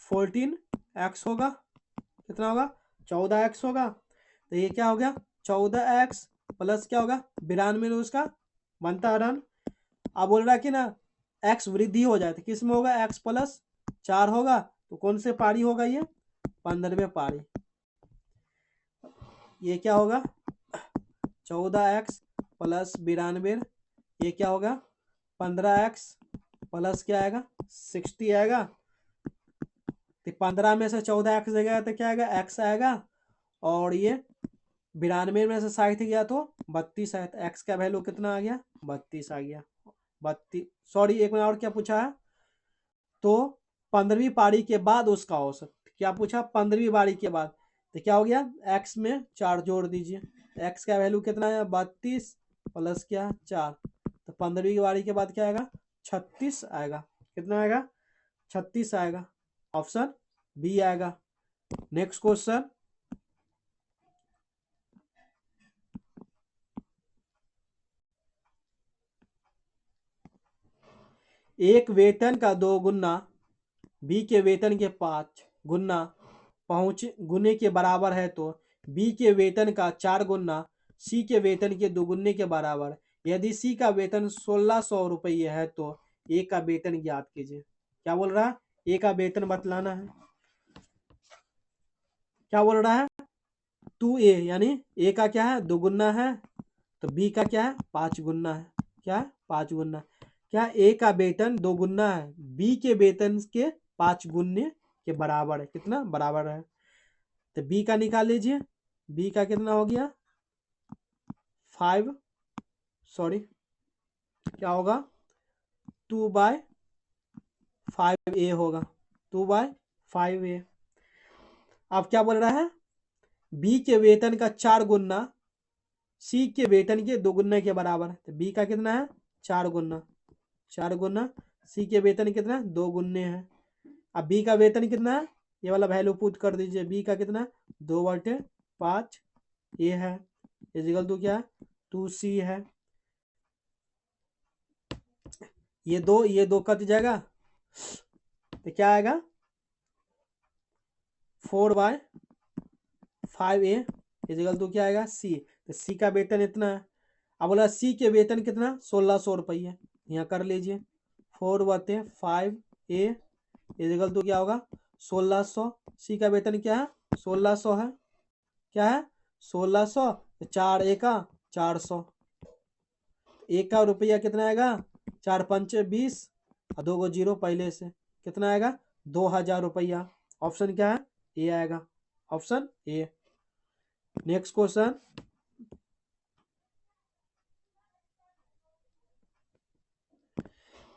14x होगा। कितना होगा 14x होगा। तो ये क्या हो गया 14x प्लस क्या होगा 92 में उसका बनता है रन। अब बोल रहा है कि ना x वृद्धि हो जाए तो किस में होगा x प्लस 4 होगा। तो कौन से पारी होगा ये 15वें पारी। ये क्या होगा 14x प्लस 92 ये क्या होगा 15x प्लस क्या आएगा 60 आएगा। तो 15 में से 14x देगा तो क्या आएगा x आएगा। और ये 92 में से 60 गया तो 32 आया। तो x का वैल्यू कितना आ गया 32 आ गया। 32 सॉरी एक मिनट और क्या पूछा है। तो 15वीं पारी के बाद उसका औसत क्या पूछा 15वीं पारी के बाद। तो क्या हो गया x में 4 जोड़ दीजिए। x का वैल्यू कितना है 32 प्लस क्या 4। तो 15वीं की पारी के बाद क्या आएगा 36 आएगा। कितना आएगा 36 आएगा। ऑप्शन बी आएगा। नेक्स्ट क्वेश्चन एक वेतन का 2 गुना बी के वेतन के 5 गुना पहुंच गुने के बराबर है तो बी के वेतन का 4 गुना सी के वेतन के 2 गुने के बराबर। यदि सी का वेतन 1600 रुपये है तो ए का वेतन ज्ञात कीजिए। क्या बोल रहा है ए का वेतन बतलाना है। क्या बोल रहा है 2a यानी ए का क्या है 2 गुना है तो बी का क्या है 5 गुना है। क्या है 5 गुना। क्या ए का वेतन 2 गुना है बी के वेतन के 5 गुने के बराबर है। कितना बराबर है। तो बी का निकाल लीजिए। बी का कितना हो गया 5 सॉरी क्या होगा 2/5a होगा 2/5a। अब क्या बोल रहा है बी के वेतन का 4 गुना सी के वेतन के 2 गुना के बराबर। तो बी का कितना है 4 गुना 4 गुना सी के वेतन कितना 2 गुने है। अब बी का वेतन कितना है ये वाला वैल्यू पुट कर दीजिए। बी का कितना 2/5 ये है इजिकल टू क्या 2c है। ये दो कट जाएगा तो क्या आएगा 4/5a इजिकल टू क्या आएगा सी। तो सी का वेतन इतना है। अब बोला सी के वेतन कितना 1600 रुपये यहाँ कर लीजिए 4/5a इजिकल टू क्या होगा 1600। सी का वेतन क्या है 1600 है। क्या है 1600 तो 4 एका 400 एक का रुपया कितना आएगा 4 पंचे 20 और 2 को जीरो पहले से कितना आएगा 2000 रुपया। ऑप्शन क्या है ए आएगा। Option A. नेक्स्ट क्वेश्चन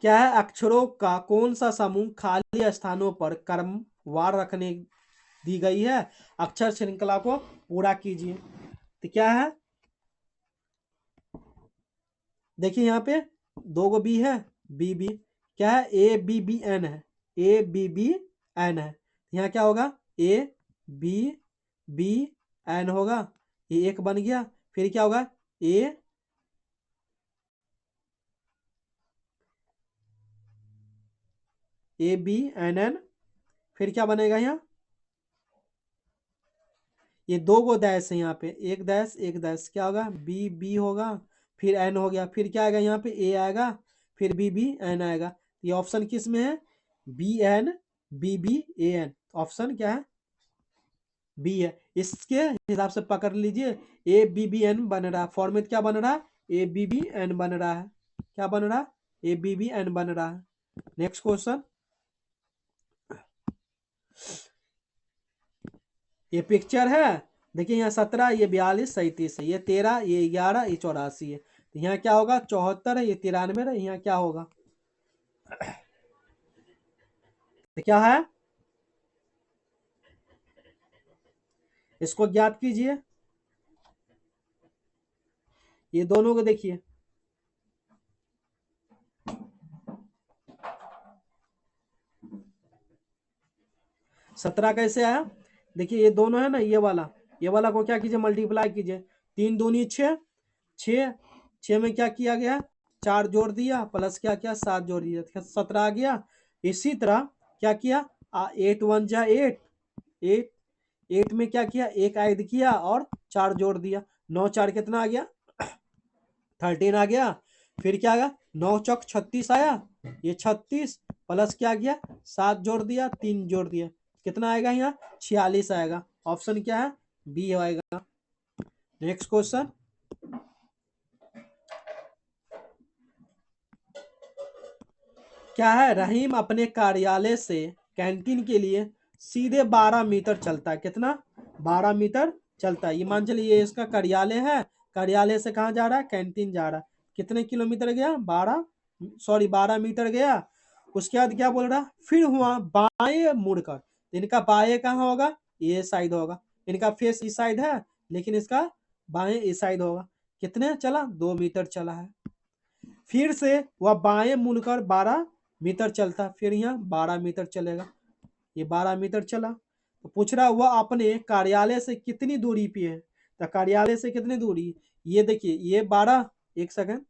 क्या है अक्षरों का कौन सा समूह खाली स्थानों पर क्रमवार रखने दी गई है। अक्षर श्रृंखला को पूरा कीजिए। तो क्या है देखिए यहाँ पे 2 गो बी है बी बी क्या है ए बी बी एन है ए बी बी एन है। यहाँ क्या होगा ए बी बी एन होगा ये एक बन गया। फिर क्या होगा ए बी एन एन फिर क्या बनेगा यहाँ ये 2 गो डैश है यहाँ पे एक डैश क्या होगा बी बी होगा फिर एन हो गया। फिर क्या आएगा यहाँ पे ए आएगा फिर बी बी एन आएगा। ये ऑप्शन किस में है B N B B A N. Option क्या है बी है। इसके हिसाब से पकड़ लीजिए ए बी बी एन बन रहा है। फॉर्मेट क्या बन रहा है ए बी बी एन बन रहा है। क्या बन रहा है ए बी बी एन बन रहा है। नेक्स्ट क्वेश्चन ये पिक्चर है देखिए यहाँ 17 ये 42 37 है ये 13 ये 11 ये 84 है। तो यहाँ क्या होगा 74 है ये 93 है यहाँ क्या होगा तो क्या है इसको ज्ञात कीजिए। ये दोनों को देखिए 17 कैसे आया देखिए ये दोनों है ना ये वाला को क्या कीजिए मल्टीप्लाई कीजिए 3 दूनी 6 6 6 में क्या किया गया 4 जोड़ दिया प्लस क्या किया 7 जोड़ दिया 17 आ गया। इसी तरह क्या किया 8 1 जा 8 8 8 में क्या किया, 1 ऐड किया और 4 जोड़ दिया, 9 4 कितना आ गया, 13 आ गया। फिर क्या आया, 9 चौक 36 आया, ये 36 प्लस क्या गया, 7 जोड़ दिया, 3 जोड़ दिया, कितना आएगा यहाँ, 46 आएगा। ऑप्शन क्या है, बी आएगा। नेक्स्ट क्वेश्चन, क्या है, रहीम अपने कार्यालय से कैंटीन के लिए सीधे 12 मीटर चलता है, कितना, 12 मीटर चलता है। ये मान चलिए ये इसका कार्यालय है, कार्यालय से कहाँ जा रहा है, कैंटीन जा रहा है, कितने किलोमीटर गया, 12 मीटर गया। उसके बाद क्या बोल रहा, फिर हुआ बाएं मुड़कर, इनका बाएं कहाँ होगा, ये साइड होगा, इनका फेस इस साइड है लेकिन इसका बाएं इस साइड होगा, कितने चला, 2 मीटर चला है। फिर से वह बाएं मुड़कर 12 मीटर चलता, फिर यहाँ 12 मीटर चलेगा, ये 12 मीटर चला। तो पूछ रहा वह अपने कार्यालय से कितनी दूरी पे है, तो कार्यालय से कितनी दूरी, ये देखिए ये 12, एक सेकंड,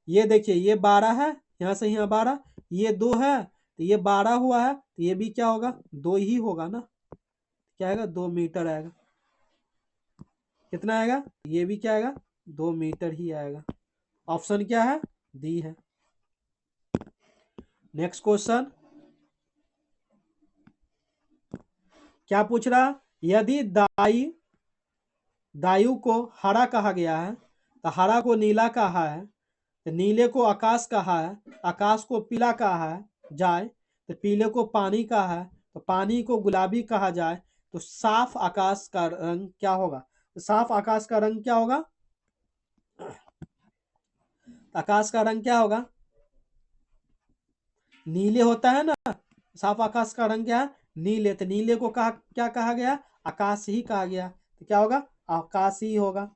ये देखिए ये 12 है, यहाँ से यहाँ 12, ये 2 है तो ये 12 हुआ है, तो ये भी क्या होगा, 2 ही होगा ना, क्या आएगा, 2 मीटर आएगा, कितना आएगा, ये भी क्या आएगा, 2 मीटर ही आएगा। ऑप्शन क्या है, डी है। नेक्स्ट क्वेश्चन, क्या पूछ रहा, यदि दायु को हरा कहा गया है तो हरा को नीला कहा है, तो नीले को आकाश कहा है, आकाश को पीला कहा है जाए, तो पीले को पानी कहा है, तो पानी को गुलाबी कहा जाए, तो साफ आकाश का रंग क्या होगा, तो साफ आकाश का रंग क्या होगा, आकाश का रंग क्या होगा, नीले होता है ना, साफ आकाश का रंग क्या है, नीले, तो नीले को कहा क्या कहा गया, आकाश ही कहा गया, तो क्या होगा, आकाश ही होगा।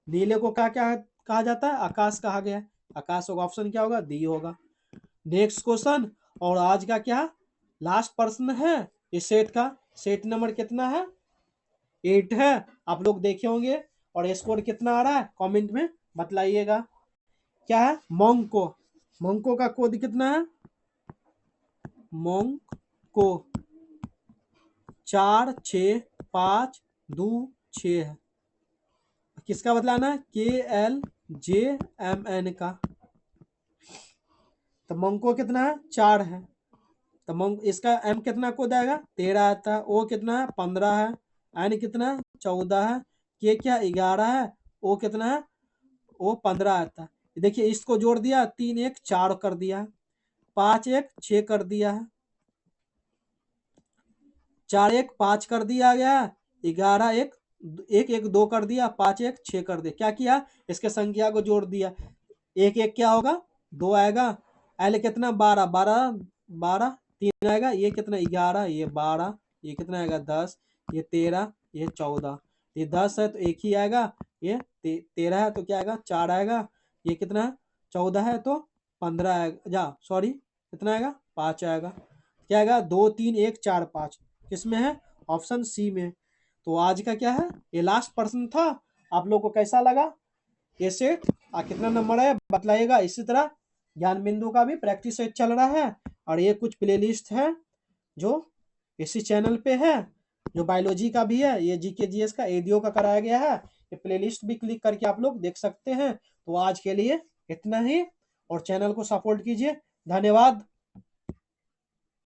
नीले को क्या क्या कहा जाता है, आकाश कहा गया, आकाश होगा, ऑप्शन क्या होगा, डी होगा। नेक्स्ट क्वेश्चन, और आज का क्या लास्ट प्रश्न है इस सेट का, सेट नंबर कितना है, 8 है, आप लोग देखे होंगे, और स्कोर कितना आ रहा है कमेंट में बतलाइएगा। क्या है, मोंको का कोड कितना है, मोंको 4652 6 है, किसका बतलाना है, KLJMN का, तो मोंको कितना है, 4 है, तो मोंग इसका M कितना कोड आएगा, 13 आता है, O कितना है, 15 है, N कितना है, 14 है, K क्या 11 है, O कितना है, O 15 आता है। देखिए इसको जोड़ दिया, 3 1 4 कर दिया, 5 1 6 कर दिया है, 4 1 5 कर दिया गया, 11 1 1 1 2 कर दिया, 5 1 6 कर दिया, क्या किया, इसके संख्या को जोड़ दिया, 1 1 क्या होगा, 2 आएगा, L कितना 12 12 12 3 आएगा, ये कितना 11, ये 12, ये कितना आएगा 10, ये 13, ये 14, ये 10 है तो एक ही आएगा, ये 13 है तो क्या आएगा 4 आएगा, ये कितना है 14 है तो 15 आएगा, जा सॉरी कितना आएगा 5 आएगा, क्या आएगा 2 3 1 4 5, किसमें है, ऑप्शन सी में। तो आज का क्या है, ये लास्ट प्रश्न था, आप लोग को कैसा लगा ये सेट, कितना नंबर है बतलाइएगा। इसी तरह ज्ञान बिंदु का भी प्रैक्टिस सेट चल रहा है, और ये कुछ प्लेलिस्ट है जो इसी चैनल पे है, जो बायोलॉजी का भी है, ये जीके जीएस का एडीओ का कराया गया है, ये प्लेलिस्ट भी क्लिक करके आप लोग देख सकते हैं। तो आज के लिए इतना ही, और चैनल को सपोर्ट कीजिए, धन्यवाद।